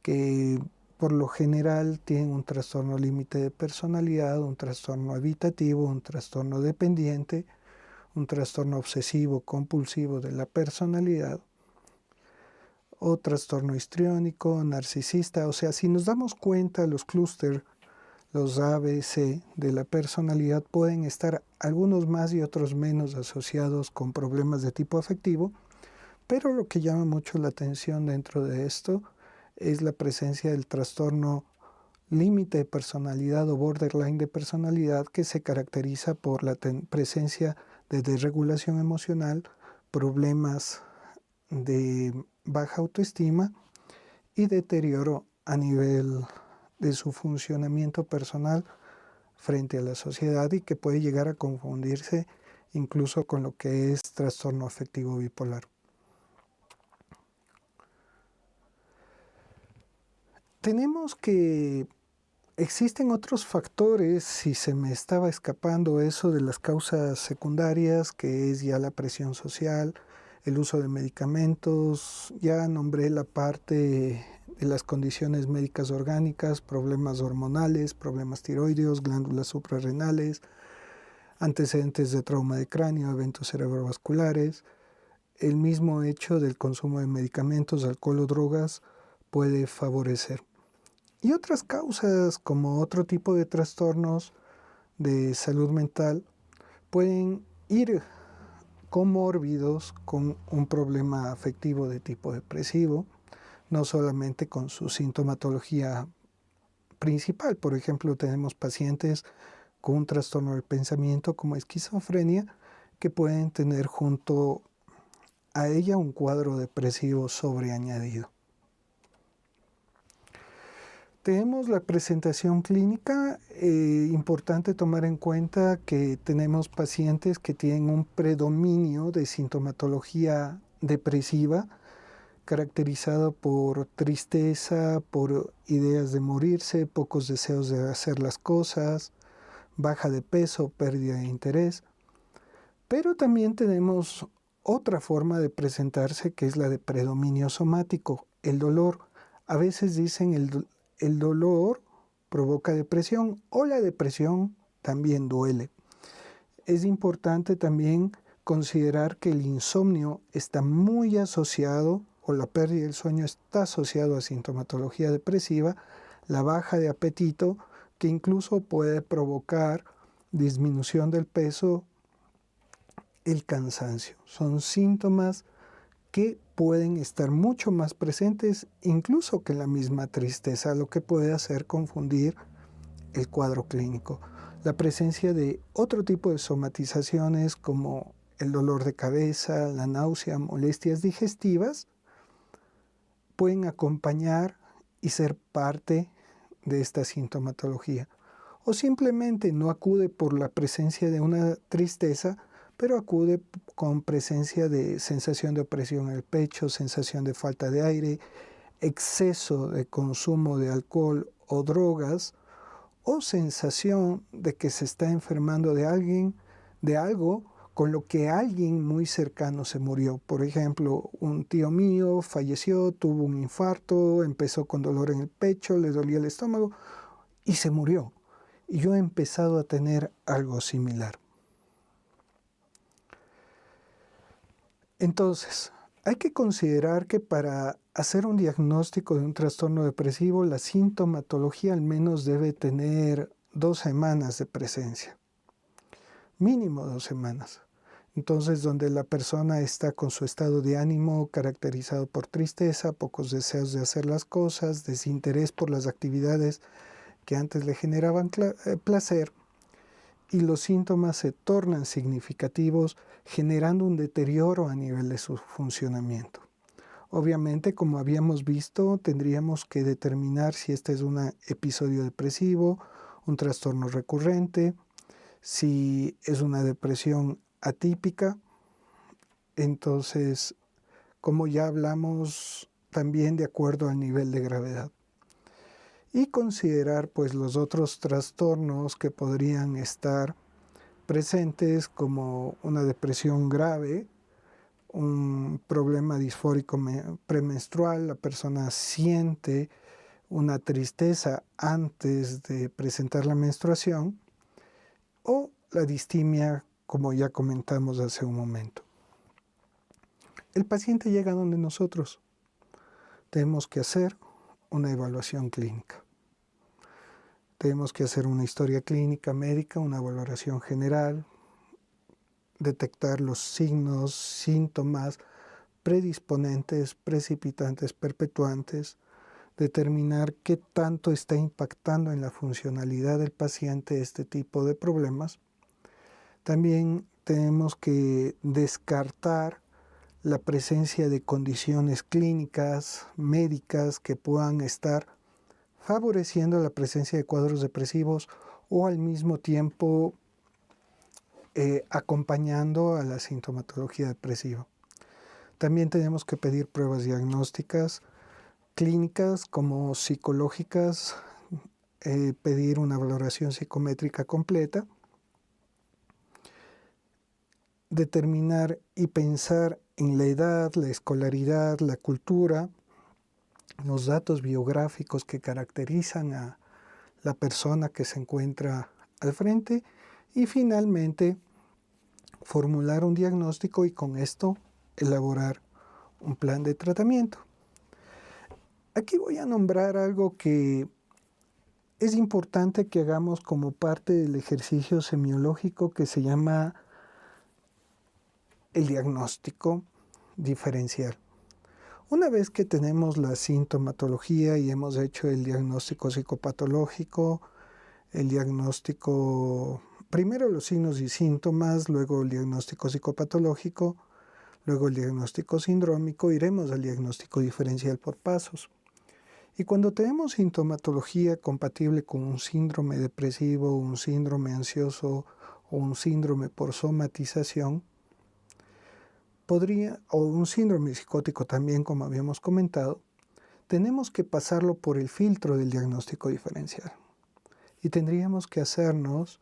Speaker 1: que por lo general tienen un trastorno límite de personalidad, un trastorno evitativo, un trastorno dependiente, un trastorno obsesivo compulsivo de la personalidad o trastorno histriónico, narcisista. O sea, si nos damos cuenta, los clústeres, los A, B, C de la personalidad pueden estar algunos más y otros menos asociados con problemas de tipo afectivo, pero lo que llama mucho la atención dentro de esto es la presencia del trastorno límite de personalidad o borderline de personalidad, que se caracteriza por la presencia de desregulación emocional, problemas de baja autoestima y deterioro a nivel de su funcionamiento personal frente a la sociedad, y que puede llegar a confundirse incluso con lo que es trastorno afectivo bipolar. Tenemos que existen otros factores, si se me estaba escapando eso de las causas secundarias, que es ya la presión social, el uso de medicamentos, ya nombré la parte de las condiciones médicas orgánicas, problemas hormonales, problemas tiroideos, glándulas suprarrenales, antecedentes de trauma de cráneo, eventos cerebrovasculares. El mismo hecho del consumo de medicamentos, alcohol o drogas puede favorecer. Y otras causas, como otro tipo de trastornos de salud mental, pueden ir comórbidos con un problema afectivo de tipo depresivo, no solamente con su sintomatología principal. Por ejemplo, tenemos pacientes con un trastorno del pensamiento como esquizofrenia, que pueden tener junto a ella un cuadro depresivo sobreañadido. Tenemos la presentación clínica. Importante tomar en cuenta que tenemos pacientes que tienen un predominio de sintomatología depresiva, caracterizado por tristeza, por ideas de morirse, pocos deseos de hacer las cosas, baja de peso, pérdida de interés. Pero también tenemos otra forma de presentarse, que es la de predominio somático, el dolor. A veces dicen el dolor provoca depresión, o la depresión también duele. Es importante también considerar que el insomnio está muy asociado, o la pérdida del sueño está asociado a sintomatología depresiva, la baja de apetito, que incluso puede provocar disminución del peso, el cansancio. Son síntomas que pueden estar mucho más presentes incluso que la misma tristeza, lo que puede hacer confundir el cuadro clínico. La presencia de otro tipo de somatizaciones como el dolor de cabeza, la náusea, molestias digestivas, pueden acompañar y ser parte de esta sintomatología. O simplemente no acude por la presencia de una tristeza, pero acude con presencia de sensación de opresión en el pecho, sensación de falta de aire, exceso de consumo de alcohol o drogas, o sensación de que se está enfermando de alguien, de algo con lo que alguien muy cercano se murió. Por ejemplo, un tío mío falleció, tuvo un infarto, empezó con dolor en el pecho, le dolía el estómago y se murió. Y yo he empezado a tener algo similar. Entonces, hay que considerar que para hacer un diagnóstico de un trastorno depresivo, la sintomatología al menos debe tener 2 semanas de presencia. Mínimo 2 semanas. Entonces, donde la persona está con su estado de ánimo caracterizado por tristeza, pocos deseos de hacer las cosas, desinterés por las actividades que antes le generaban placer, y los síntomas se tornan significativos, generando un deterioro a nivel de su funcionamiento. Obviamente, como habíamos visto, tendríamos que determinar si este es un episodio depresivo, un trastorno recurrente, si es una depresión atípica. Entonces, como ya hablamos, también de acuerdo al nivel de gravedad. Y considerar pues los otros trastornos que podrían estar presentes, como una depresión grave, un problema disfórico premenstrual, la persona siente una tristeza antes de presentar la menstruación, o la distimia, como ya comentamos hace un momento. El paciente llega donde nosotros tenemos que hacer una evaluación clínica. Tenemos que hacer una historia clínica médica, una valoración general, detectar los signos, síntomas predisponentes, precipitantes, perpetuantes, determinar qué tanto está impactando en la funcionalidad del paciente este tipo de problemas. También tenemos que descartar la presencia de condiciones clínicas, médicas que puedan estar favoreciendo la presencia de cuadros depresivos o al mismo tiempo acompañando a la sintomatología depresiva. También tenemos que pedir pruebas diagnósticas clínicas como psicológicas, pedir una valoración psicométrica completa, determinar y pensar en la edad, la escolaridad, la cultura, los datos biográficos que caracterizan a la persona que se encuentra al frente, y finalmente formular un diagnóstico y con esto elaborar un plan de tratamiento. Aquí voy a nombrar algo que es importante que hagamos como parte del ejercicio semiológico que se llama el diagnóstico diferencial. Una vez que tenemos la sintomatología y hemos hecho el diagnóstico psicopatológico, el diagnóstico, primero los signos y síntomas, luego el diagnóstico psicopatológico, luego el diagnóstico sindrómico, iremos al diagnóstico diferencial por pasos. Y cuando tenemos sintomatología compatible con un síndrome depresivo, un síndrome ansioso o un síndrome por somatización, o un síndrome psicótico también, como habíamos comentado, tenemos que pasarlo por el filtro del diagnóstico diferencial. Y tendríamos que hacernos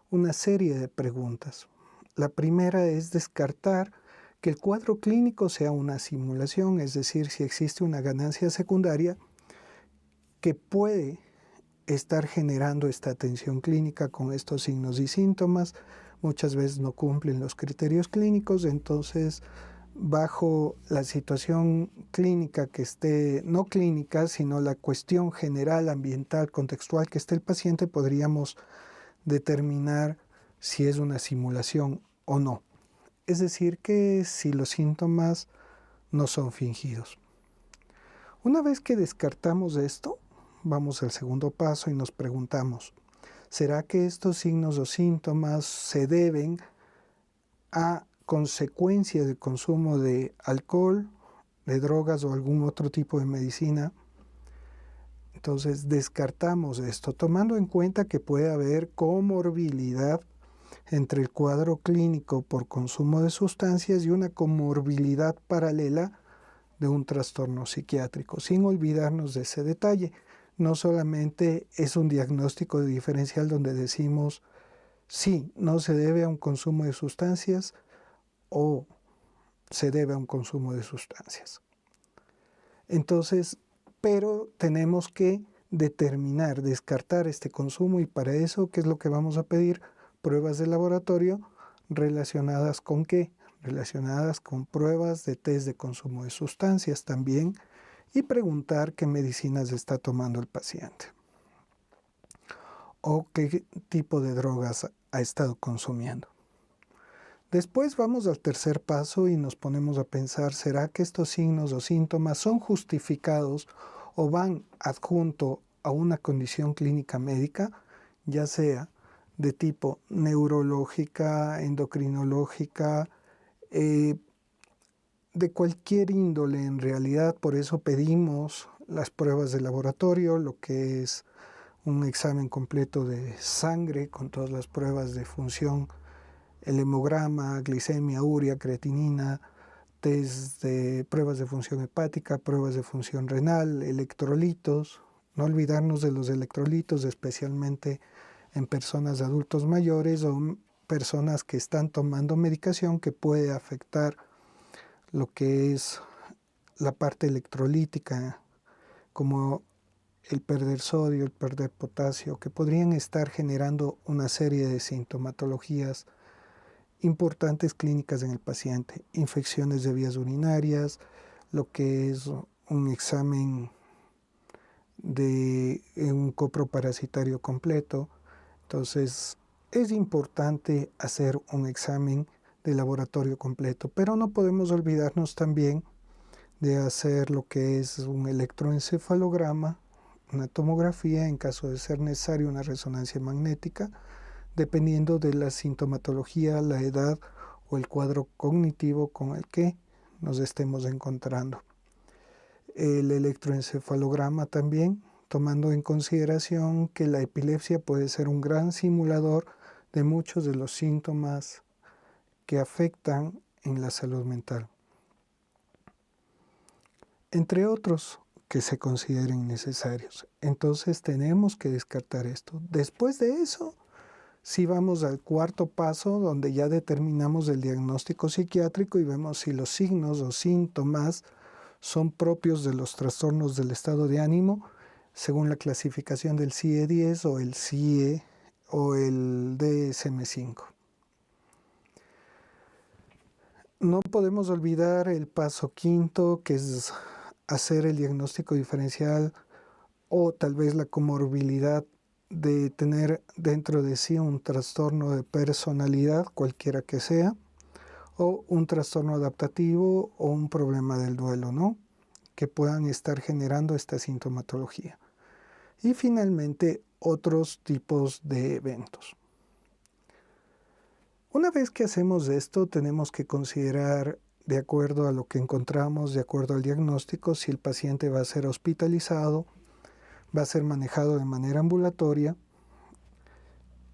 Speaker 1: una serie de preguntas. La primera es descartar que el cuadro clínico sea una simulación, es decir, si existe una ganancia secundaria que puede estar generando esta tensión clínica con estos signos y síntomas. Muchas veces no cumplen los criterios clínicos, entonces bajo la situación clínica que esté, no clínica, sino la cuestión general, ambiental, contextual que esté el paciente, podríamos determinar si es una simulación o no. Es decir, que si los síntomas no son fingidos. Una vez que descartamos esto, vamos al segundo paso y nos preguntamos, ¿será que estos signos o síntomas se deben a consecuencia del consumo de alcohol, de drogas o algún otro tipo de medicina? Entonces descartamos esto, tomando en cuenta que puede haber comorbilidad entre el cuadro clínico por consumo de sustancias y una comorbilidad paralela de un trastorno psiquiátrico, sin olvidarnos de ese detalle. no solamente es un diagnóstico diferencial donde decimos sí, no se debe a un consumo de sustancias o se debe a un consumo de sustancias. Entonces, pero tenemos que determinar, descartar este consumo, y para eso, ¿qué es lo que vamos a pedir? Pruebas de laboratorio relacionadas con qué? Relacionadas con pruebas de test de consumo de sustancias también, y preguntar qué medicinas está tomando el paciente o qué tipo de drogas ha estado consumiendo. Después vamos al tercer paso y nos ponemos a pensar, ¿será que estos signos o síntomas son justificados o van adjunto a una condición clínica médica, ya sea de tipo neurológica, endocrinológica, de cualquier índole en realidad? Por eso pedimos las pruebas de laboratorio, lo que es un examen completo de sangre con todas las pruebas de función, el hemograma, glicemia, urea, creatinina, test de pruebas de función hepática, pruebas de función renal, electrolitos. No olvidarnos de los electrolitos, especialmente en personas adultos mayores o personas que están tomando medicación que puede afectar lo que es la parte electrolítica, como el perder sodio, el perder potasio, que podrían estar generando una serie de sintomatologías importantes clínicas en el paciente, infecciones de vías urinarias, lo que es un examen de un coproparasitario completo. Entonces, es importante hacer un examen de laboratorio completo, pero no podemos olvidarnos también de hacer lo que es un electroencefalograma, una tomografía, en caso de ser necesario una resonancia magnética, dependiendo de la sintomatología, la edad o el cuadro cognitivo con el que nos estemos encontrando. El electroencefalograma también, tomando en consideración que la epilepsia puede ser un gran simulador de muchos de los síntomas que afectan en la salud mental, entre otros que se consideren necesarios. Entonces tenemos que descartar esto. Después de eso, si vamos al cuarto paso, donde ya determinamos el diagnóstico psiquiátrico y vemos si los signos o síntomas son propios de los trastornos del estado de ánimo, según la clasificación del CIE-10 o el CIE o el DSM-5. No podemos olvidar el paso quinto, que es hacer el diagnóstico diferencial o tal vez la comorbilidad de tener dentro de sí un trastorno de personalidad, cualquiera que sea, o un trastorno adaptativo o un problema del duelo, ¿no? Que puedan estar generando esta sintomatología. Y finalmente, otros tipos de eventos. Una vez que hacemos esto, tenemos que considerar, de acuerdo a lo que encontramos, de acuerdo al diagnóstico, si el paciente va a ser hospitalizado, va a ser manejado de manera ambulatoria.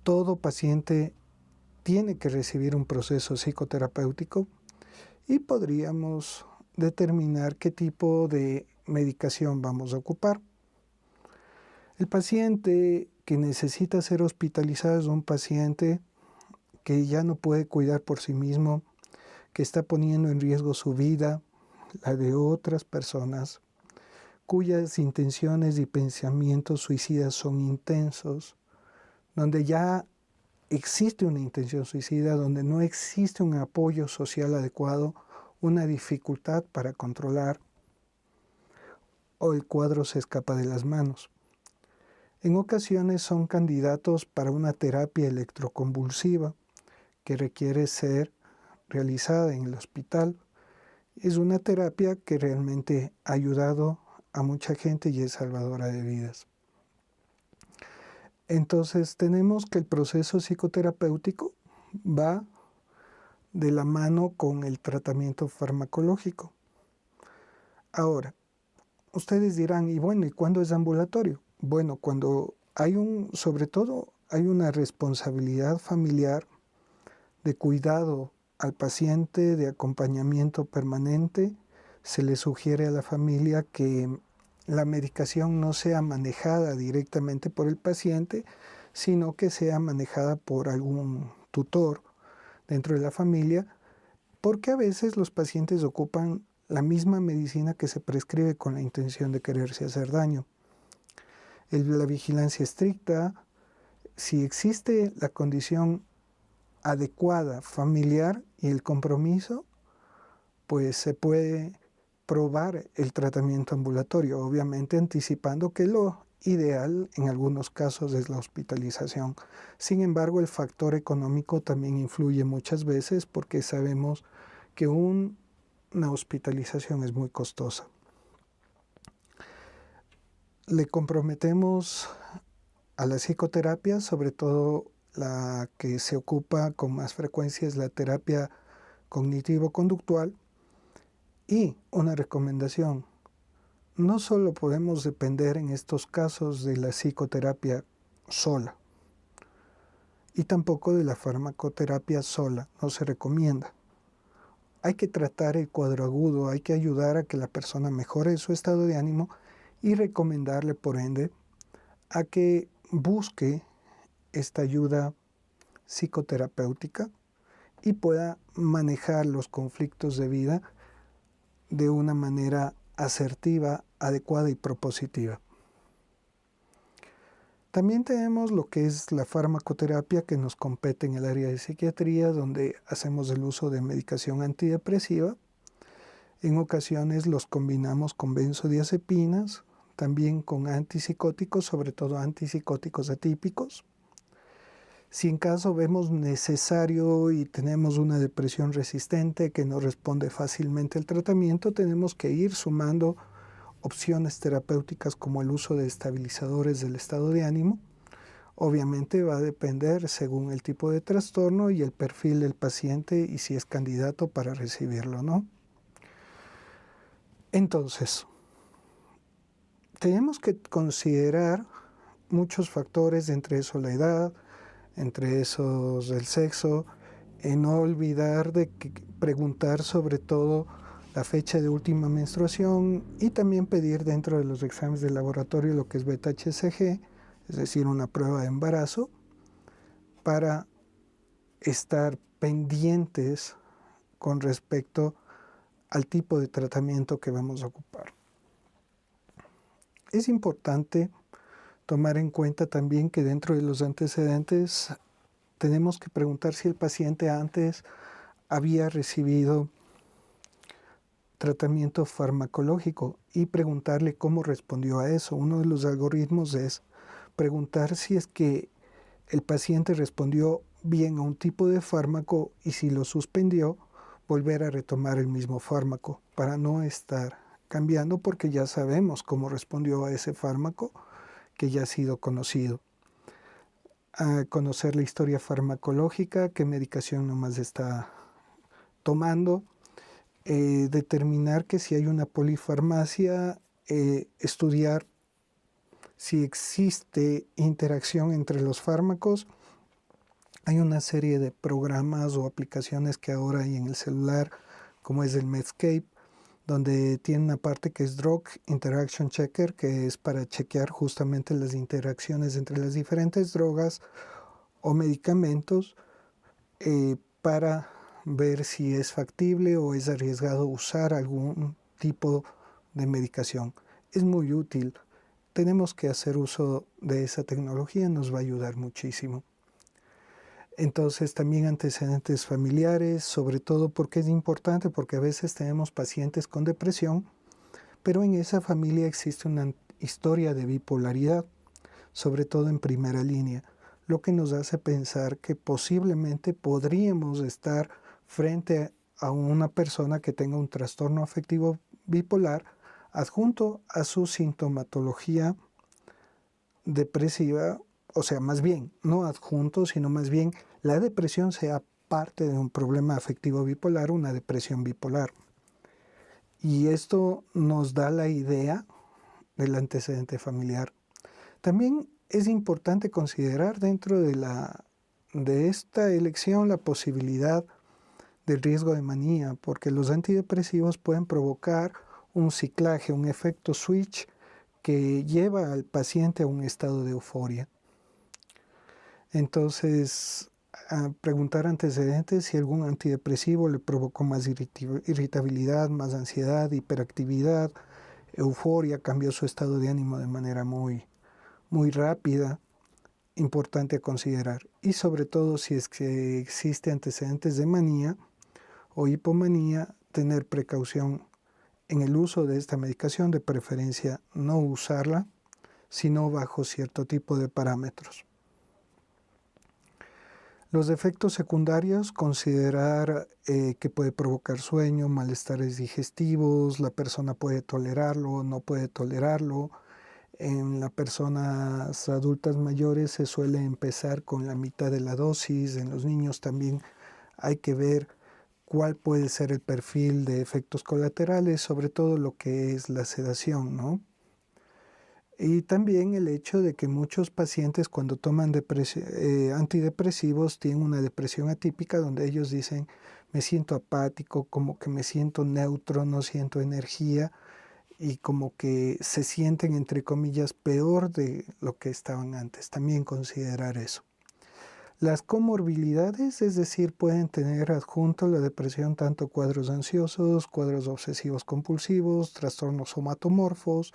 Speaker 1: Todo paciente tiene que recibir un proceso psicoterapéutico y podríamos determinar qué tipo de medicación vamos a ocupar. El paciente que necesita ser hospitalizado es un paciente que ya no puede cuidar por sí mismo, que está poniendo en riesgo su vida, la de otras personas, cuyas intenciones y pensamientos suicidas son intensos, donde ya existe una intención suicida, donde no existe un apoyo social adecuado, una dificultad para controlar, o el cuadro se escapa de las manos. En ocasiones son candidatos para una terapia electroconvulsiva que requiere ser realizada en el hospital. Es una terapia que realmente ha ayudado a mucha gente y es salvadora de vidas. Entonces tenemos que el proceso psicoterapéutico va de la mano con el tratamiento farmacológico. Ahora, ustedes dirán, y bueno, ¿y cuándo es ambulatorio? Bueno, cuando hay sobre todo hay una responsabilidad familiar de cuidado al paciente, de acompañamiento permanente, se le sugiere a la familia que la medicación no sea manejada directamente por el paciente, sino que sea manejada por algún tutor dentro de la familia, porque a veces los pacientes ocupan la misma medicina que se prescribe con la intención de quererse hacer daño. La vigilancia estricta, si existe la condición adecuada familiar y el compromiso, pues se puede probar el tratamiento ambulatorio, obviamente anticipando que lo ideal en algunos casos es la hospitalización. Sin embargo, el factor económico también influye muchas veces porque sabemos que una hospitalización es muy costosa. Le comprometemos a la psicoterapia, sobre todo la que se ocupa con más frecuencia es la terapia cognitivo-conductual. Y una recomendación, no solo podemos depender en estos casos de la psicoterapia sola, y tampoco de la farmacoterapia sola, no se recomienda. Hay que tratar el cuadro agudo, hay que ayudar a que la persona mejore su estado de ánimo y recomendarle, por ende, a que busque esta ayuda psicoterapéutica y pueda manejar los conflictos de vida de una manera asertiva, adecuada y propositiva. También tenemos lo que es la farmacoterapia que nos compete en el área de psiquiatría, donde hacemos el uso de medicación antidepresiva. En ocasiones los combinamos con benzodiazepinas, también con antipsicóticos, sobre todo antipsicóticos atípicos. Si en caso vemos necesario y tenemos una depresión resistente que no responde fácilmente al tratamiento, tenemos que ir sumando opciones terapéuticas como el uso de estabilizadores del estado de ánimo. Obviamente va a depender según el tipo de trastorno y el perfil del paciente y si es candidato para recibirlo o no. Entonces, tenemos que considerar muchos factores, entre eso la edad, entre esos el sexo, no olvidar de preguntar sobre todo la fecha de última menstruación y también pedir dentro de los exámenes de laboratorio lo que es beta-HCG, es decir, una prueba de embarazo, para estar pendientes con respecto al tipo de tratamiento que vamos a ocupar. Es importante tomar en cuenta también que dentro de los antecedentes tenemos que preguntar si el paciente antes había recibido tratamiento farmacológico y preguntarle cómo respondió a eso. Uno de los algoritmos es preguntar si es que el paciente respondió bien a un tipo de fármaco y si lo suspendió, volver a retomar el mismo fármaco para no estar cambiando porque ya sabemos cómo respondió a ese fármaco que ya ha sido conocido. A conocer la historia farmacológica, qué medicación nomás está tomando, determinar que si hay una polifarmacia, estudiar si existe interacción entre los fármacos. Hay una serie de programas o aplicaciones que ahora hay en el celular, como es el Medscape, donde tiene una parte que es Drug Interaction Checker, que es para chequear justamente las interacciones entre las diferentes drogas o medicamentos para ver si es factible o es arriesgado usar algún tipo de medicación. Es muy útil. Tenemos que hacer uso de esa tecnología, nos va a ayudar muchísimo. Entonces también antecedentes familiares, sobre todo porque es importante, porque a veces tenemos pacientes con depresión, pero en esa familia existe una historia de bipolaridad, sobre todo en primera línea, lo que nos hace pensar que posiblemente podríamos estar frente a una persona que tenga un trastorno afectivo bipolar adjunto a su sintomatología depresiva, o sea, más bien, no adjunto, sino más bien la depresión sea parte de un problema afectivo bipolar, una depresión bipolar. Y esto nos da la idea del antecedente familiar. También es importante considerar dentro de esta elección la posibilidad del riesgo de manía, porque los antidepresivos pueden provocar un ciclaje, un efecto switch que lleva al paciente a un estado de euforia. Entonces, a preguntar antecedentes si algún antidepresivo le provocó más irritabilidad, más ansiedad, hiperactividad, euforia, cambió su estado de ánimo de manera muy rápida, importante a considerar. Y sobre todo si es que existe antecedentes de manía o hipomanía, tener precaución en el uso de esta medicación, de preferencia no usarla, sino bajo cierto tipo de parámetros. Los efectos secundarios, considerar que puede provocar sueño, malestares digestivos, la persona puede tolerarlo, no puede tolerarlo. En las personas adultas mayores se suele empezar con la mitad de la dosis, en los niños también hay que ver cuál puede ser el perfil de efectos colaterales, sobre todo lo que es la sedación, ¿no? Y también el hecho de que muchos pacientes cuando toman antidepresivos tienen una depresión atípica donde ellos dicen me siento apático, como que me siento neutro, no siento energía y como que se sienten entre comillas peor de lo que estaban antes. También considerar eso. Las comorbilidades, es decir, pueden tener adjunto la depresión tanto cuadros ansiosos, cuadros obsesivos compulsivos, trastornos somatomorfos,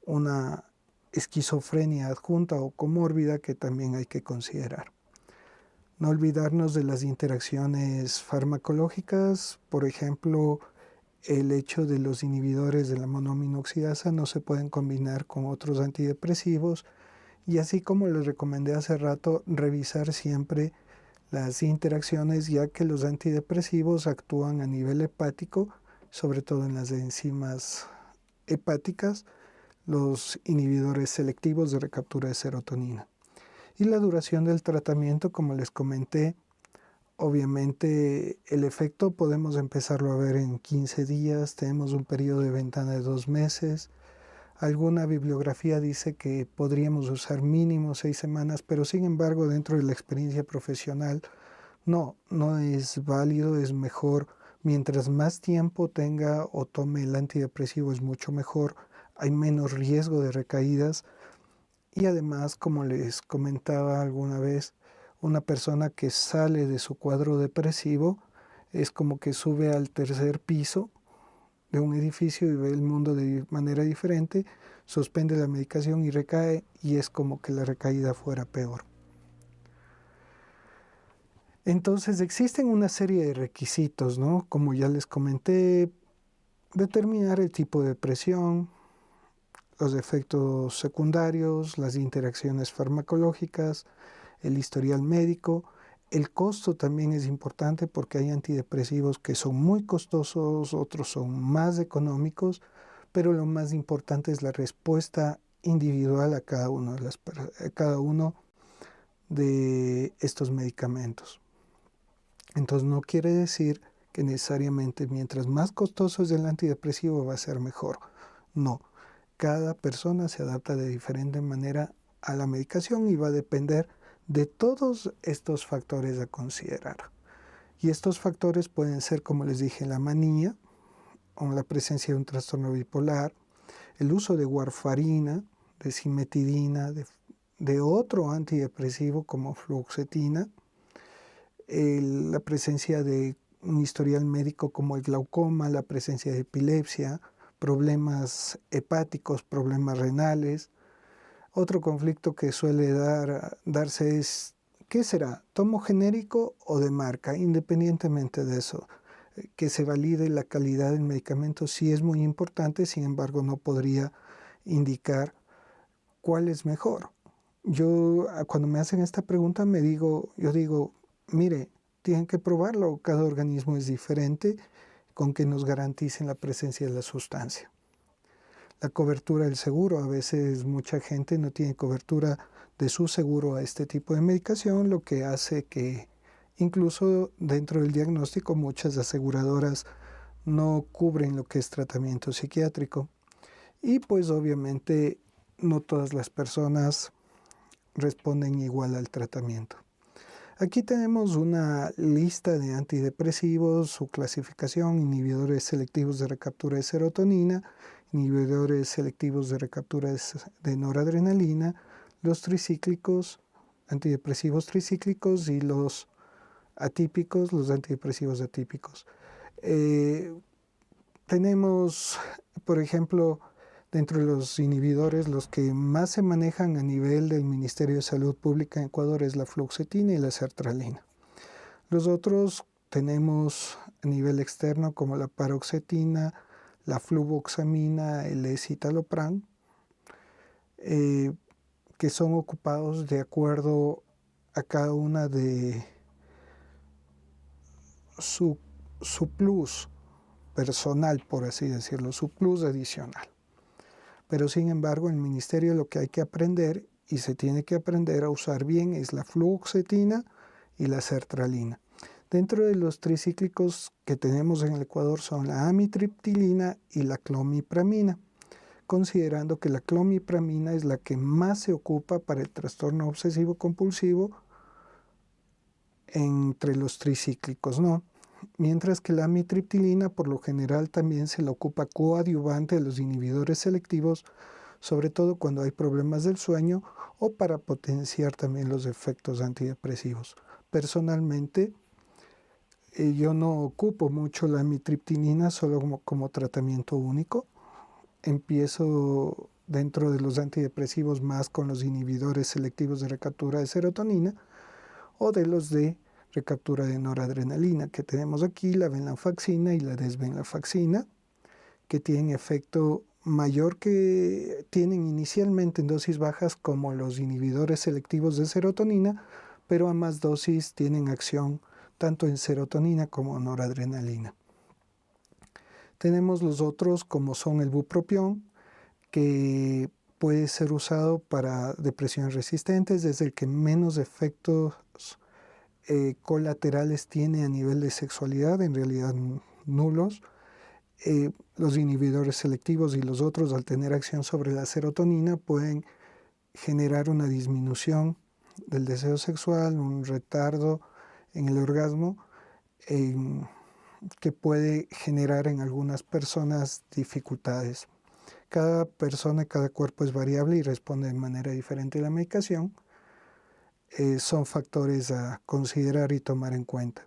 Speaker 1: una esquizofrenia adjunta o comórbida que también hay que considerar. No olvidarnos de las interacciones farmacológicas, por ejemplo, el hecho de los inhibidores de la monoaminoxidasa no se pueden combinar con otros antidepresivos y así como les recomendé hace rato, revisar siempre las interacciones ya que los antidepresivos actúan a nivel hepático, sobre todo en las enzimas hepáticas, los inhibidores selectivos de recaptura de serotonina. Y la duración del tratamiento, como les comenté, obviamente el efecto podemos empezarlo a ver en 15 días, tenemos un periodo de ventana de 2 meses. Alguna bibliografía dice que podríamos usar mínimo 6 semanas, pero sin embargo dentro de la experiencia profesional no es válido, es mejor. Mientras más tiempo tenga o tome el antidepresivo es mucho mejor, hay menos riesgo de recaídas y además, como les comentaba alguna vez, una persona que sale de su cuadro depresivo es como que sube al tercer piso de un edificio y ve el mundo de manera diferente, suspende la medicación y recae y es como que la recaída fuera peor. Entonces existen una serie de requisitos, ¿no? Como ya les comenté, determinar el tipo de depresión, los efectos secundarios, las interacciones farmacológicas, el historial médico. El costo también es importante porque hay antidepresivos que son muy costosos, otros son más económicos, pero lo más importante es la respuesta individual a cada uno de estos medicamentos. Entonces no quiere decir que necesariamente mientras más costoso es el antidepresivo va a ser mejor. No, cada persona se adapta de diferente manera a la medicación y va a depender de todos estos factores a considerar. Y estos factores pueden ser, como les dije, la manía o la presencia de un trastorno bipolar, el uso de warfarina, de cimetidina, de otro antidepresivo como fluoxetina, la presencia de un historial médico como el glaucoma, la presencia de epilepsia, problemas hepáticos, problemas renales. Otro conflicto que suele darse es, ¿qué será? ¿Tomo genérico o de marca? Independientemente de eso, que se valide la calidad del medicamento sí es muy importante, sin embargo no podría indicar cuál es mejor. Yo cuando me hacen esta pregunta yo digo, mire, tienen que probarlo, cada organismo es diferente, con que nos garanticen la presencia de la sustancia. La cobertura del seguro, a veces mucha gente no tiene cobertura de su seguro a este tipo de medicación, lo que hace que incluso dentro del diagnóstico muchas aseguradoras no cubren lo que es tratamiento psiquiátrico. Y pues obviamente no todas las personas responden igual al tratamiento. Aquí tenemos una lista de antidepresivos, su clasificación, inhibidores selectivos de recaptura de serotonina, inhibidores selectivos de recaptura de noradrenalina, los tricíclicos, antidepresivos tricíclicos y los atípicos, los antidepresivos atípicos. Tenemos, por ejemplo, dentro de los inhibidores, los que más se manejan a nivel del Ministerio de Salud Pública en Ecuador es la fluoxetina y la sertralina. Los otros tenemos a nivel externo como la paroxetina, la fluvoxamina, el escitalopram, que son ocupados de acuerdo a cada una de su plus personal, por así decirlo, su plus adicional. Pero sin embargo, en el ministerio lo que hay que aprender y se tiene que aprender a usar bien es la fluoxetina y la sertralina. Dentro de los tricíclicos que tenemos en el Ecuador son la amitriptilina y la clomipramina, considerando que la clomipramina es la que más se ocupa para el trastorno obsesivo compulsivo entre los tricíclicos, ¿no? Mientras que la amitriptilina por lo general también se la ocupa coadyuvante de los inhibidores selectivos, sobre todo cuando hay problemas del sueño o para potenciar también los efectos antidepresivos. Personalmente, yo no ocupo mucho la amitriptilina solo como tratamiento único. Empiezo dentro de los antidepresivos más con los inhibidores selectivos de recaptura de serotonina o de los de recaptura de noradrenalina, que tenemos aquí la venlafaxina y la desvenlafaxina, que tienen efecto mayor que tienen inicialmente en dosis bajas como los inhibidores selectivos de serotonina, pero a más dosis tienen acción tanto en serotonina como en noradrenalina. Tenemos los otros como son el bupropión, que puede ser usado para depresiones resistentes, es el que menos efectos colaterales tiene a nivel de sexualidad, en realidad nulos. Los inhibidores selectivos y los otros, al tener acción sobre la serotonina, pueden generar una disminución del deseo sexual, un retardo en el orgasmo, que puede generar en algunas personas dificultades. Cada persona, cada cuerpo es variable y responde de manera diferente a la medicación. Son factores a considerar y tomar en cuenta.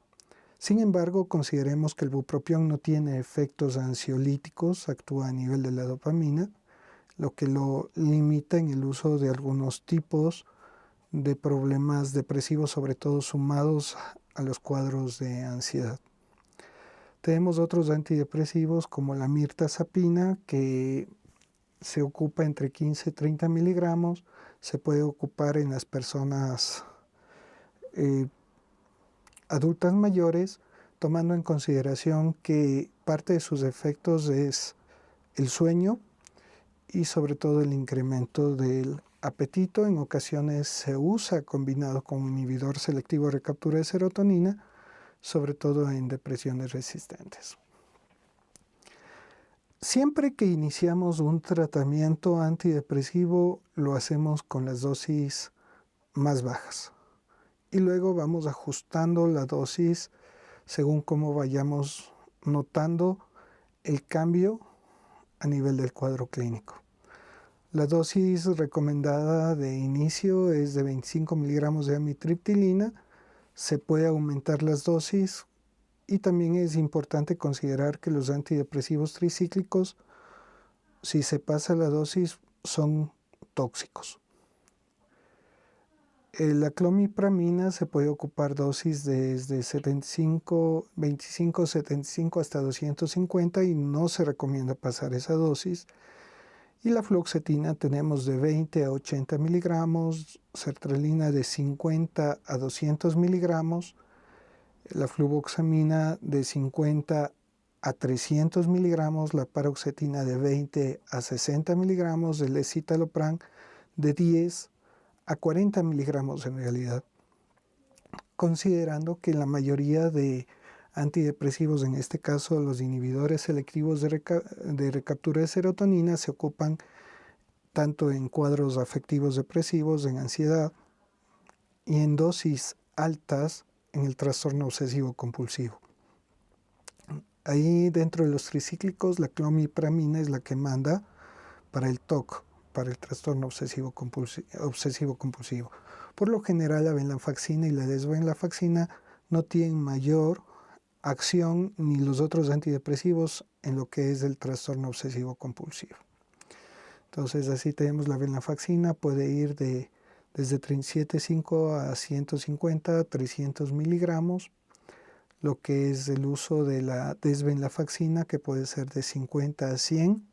Speaker 1: Sin embargo, consideremos que el bupropión no tiene efectos ansiolíticos, actúa a nivel de la dopamina, lo que lo limita en el uso de algunos tipos de problemas depresivos, sobre todo sumados a los cuadros de ansiedad. Tenemos otros antidepresivos como la mirtazapina, que se ocupa entre 15 y 30 miligramos, se puede ocupar en las personas adultas mayores, tomando en consideración que parte de sus efectos es el sueño y sobre todo el incremento del apetito. En ocasiones se usa combinado con un inhibidor selectivo de recaptura de serotonina, sobre todo en depresiones resistentes. Siempre que iniciamos un tratamiento antidepresivo lo hacemos con las dosis más bajas y luego vamos ajustando la dosis según cómo vayamos notando el cambio a nivel del cuadro clínico. La dosis recomendada de inicio es de 25 miligramos de amitriptilina. Se puede aumentar las dosis y también es importante considerar que los antidepresivos tricíclicos, si se pasa la dosis, son tóxicos. La clomipramina se puede ocupar dosis desde 25, 75 hasta 250 y no se recomienda pasar esa dosis. Y la fluoxetina tenemos de 20 a 80 miligramos, sertralina de 50 a 200 miligramos, la fluvoxamina de 50 a 300 miligramos, la paroxetina de 20 a 60 miligramos, el escitalopram de 10 a 40 miligramos en realidad, considerando que la mayoría de antidepresivos, en este caso los inhibidores selectivos de recaptura de serotonina, se ocupan tanto en cuadros afectivos depresivos, en ansiedad y en dosis altas en el trastorno obsesivo compulsivo. Ahí dentro de los tricíclicos la clomipramina es la que manda para el TOC, para el trastorno obsesivo-compulsivo. Por lo general la venlafaxina y la desvenlafaxina no tienen mayor acción ni los otros antidepresivos en lo que es el trastorno obsesivo-compulsivo. Entonces así tenemos la venlafaxina, puede ir desde 37,5 a 150, 300 miligramos, lo que es el uso de la desvenlafaxina, que puede ser de 50 a 100.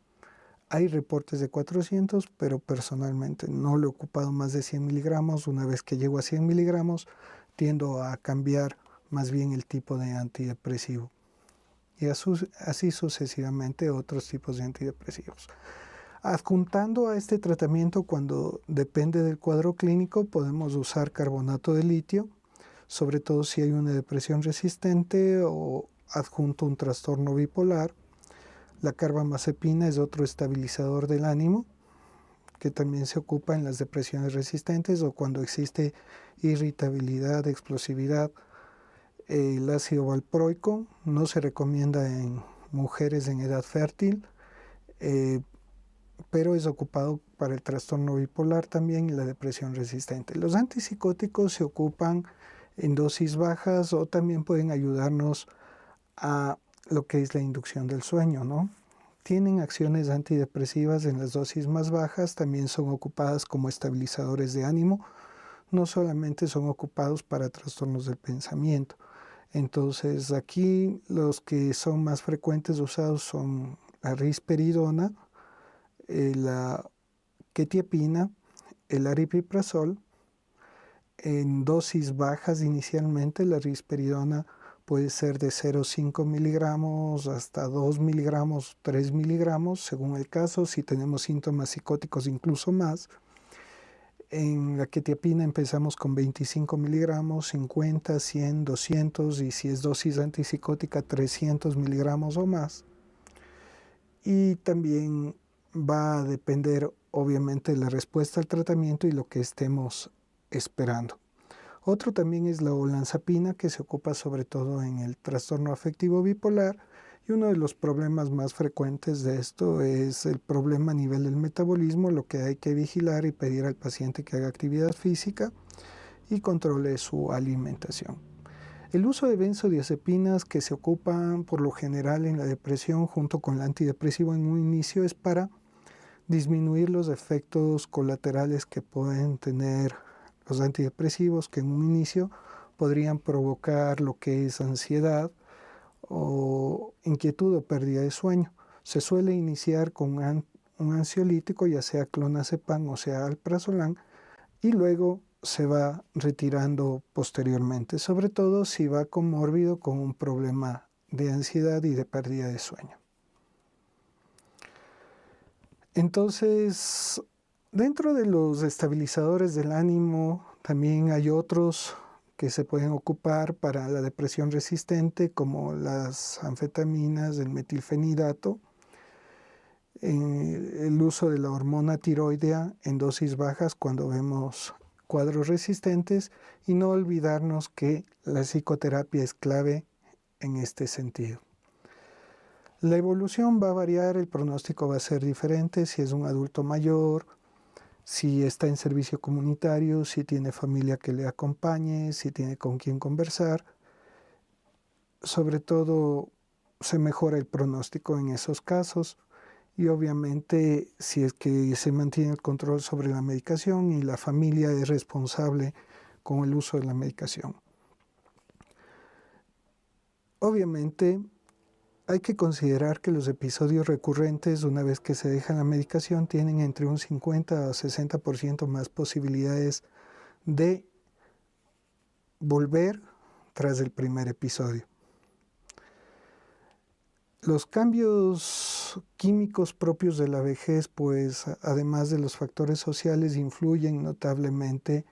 Speaker 1: Hay reportes de 400, pero personalmente no lo he ocupado más de 100 miligramos. Una vez que llego a 100 miligramos, tiendo a cambiar más bien el tipo de antidepresivo. Y así sucesivamente otros tipos de antidepresivos. Adjuntando a este tratamiento, cuando depende del cuadro clínico, podemos usar carbonato de litio, sobre todo si hay una depresión resistente o adjunto un trastorno bipolar. La carbamazepina es otro estabilizador del ánimo, que también se ocupa en las depresiones resistentes o cuando existe irritabilidad, explosividad. El ácido valproico no se recomienda en mujeres en edad fértil, pero es ocupado para el trastorno bipolar también y la depresión resistente. Los antipsicóticos se ocupan en dosis bajas o también pueden ayudarnos a lo que es la inducción del sueño, ¿no? Tienen acciones antidepresivas en las dosis más bajas, también son ocupadas como estabilizadores de ánimo, no solamente son ocupados para trastornos del pensamiento. Entonces aquí los que son más frecuentes usados son la risperidona, la quetiapina, el aripiprazol. En dosis bajas inicialmente la risperidona puede ser de 0,5 miligramos hasta 2 miligramos, 3 miligramos, según el caso. Si tenemos síntomas psicóticos, incluso más. En la quetiapina empezamos con 25 miligramos, 50, 100, 200 y si es dosis antipsicótica 300 miligramos o más. Y también va a depender obviamente de la respuesta al tratamiento y lo que estemos esperando. Otro también es la olanzapina, que se ocupa sobre todo en el trastorno afectivo bipolar, y uno de los problemas más frecuentes de esto es el problema a nivel del metabolismo, lo que hay que vigilar y pedir al paciente que haga actividad física y controle su alimentación. El uso de benzodiazepinas, que se ocupan por lo general en la depresión junto con el antidepresivo en un inicio, es para disminuir los efectos colaterales que pueden tener los antidepresivos, que en un inicio podrían provocar lo que es ansiedad o inquietud o pérdida de sueño. Se suele iniciar con un ansiolítico, ya sea clonazepam o sea alprazolam, y luego se va retirando posteriormente, sobre todo si va comórbido con un problema de ansiedad y de pérdida de sueño. Entonces, dentro de los estabilizadores del ánimo, también hay otros que se pueden ocupar para la depresión resistente, como las anfetaminas, el metilfenidato, el uso de la hormona tiroidea en dosis bajas cuando vemos cuadros resistentes, y no olvidarnos que la psicoterapia es clave en este sentido. La evolución va a variar, el pronóstico va a ser diferente si es un adulto mayor, si está en servicio comunitario, si tiene familia que le acompañe, si tiene con quién conversar. Sobre todo se mejora el pronóstico en esos casos y obviamente si es que se mantiene el control sobre la medicación y la familia es responsable con el uso de la medicación. Obviamente hay que considerar que los episodios recurrentes, una vez que se deja la medicación, tienen entre un 50 a 60% más posibilidades de volver tras el primer episodio. Los cambios químicos propios de la vejez, pues además de los factores sociales, influyen notablemente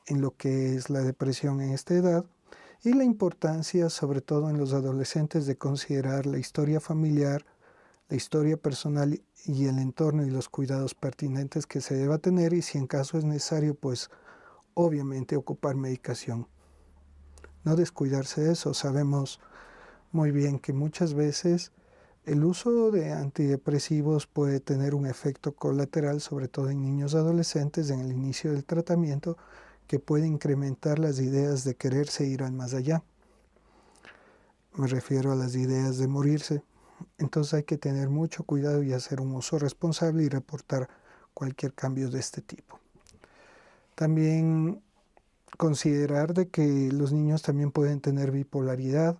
Speaker 1: en lo que es la depresión en esta edad, y la importancia, sobre todo en los adolescentes, de considerar la historia familiar, la historia personal y el entorno y los cuidados pertinentes que se deba tener, y si en caso es necesario, pues obviamente ocupar medicación. No descuidarse de eso. Sabemos muy bien que muchas veces el uso de antidepresivos puede tener un efecto colateral, sobre todo en niños y adolescentes en el inicio del tratamiento, que puede incrementar las ideas de quererse ir al más allá. Me refiero a las ideas de morirse. Entonces hay que tener mucho cuidado y hacer un uso responsable y reportar cualquier cambio de este tipo. También considerar de que los niños también pueden tener bipolaridad,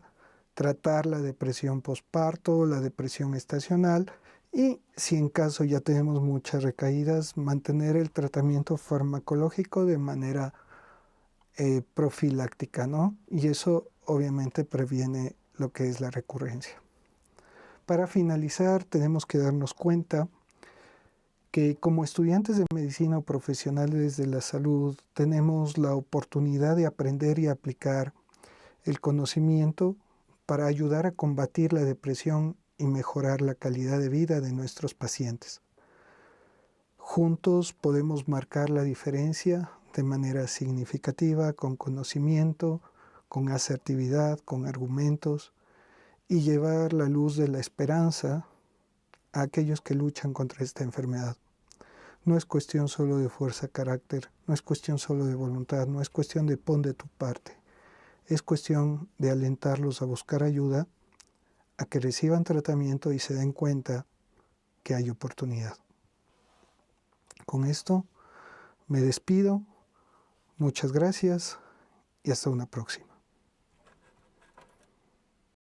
Speaker 1: tratar la depresión postparto, la depresión estacional y si en caso ya tenemos muchas recaídas, mantener el tratamiento farmacológico de manera profiláctica, ¿no? Y eso obviamente previene lo que es la recurrencia. Para finalizar, tenemos que darnos cuenta que como estudiantes de medicina o profesionales de la salud tenemos la oportunidad de aprender y aplicar el conocimiento para ayudar a combatir la depresión y mejorar la calidad de vida de nuestros pacientes. Juntos podemos marcar la diferencia de manera significativa, con conocimiento, con asertividad, con argumentos, y llevar la luz de la esperanza a aquellos que luchan contra esta enfermedad. No es cuestión solo de fuerza, carácter, no es cuestión solo de voluntad, no es cuestión de pon de tu parte. Es cuestión de alentarlos a buscar ayuda, a que reciban tratamiento y se den cuenta que hay oportunidad. Con esto me despido, muchas gracias y hasta una próxima.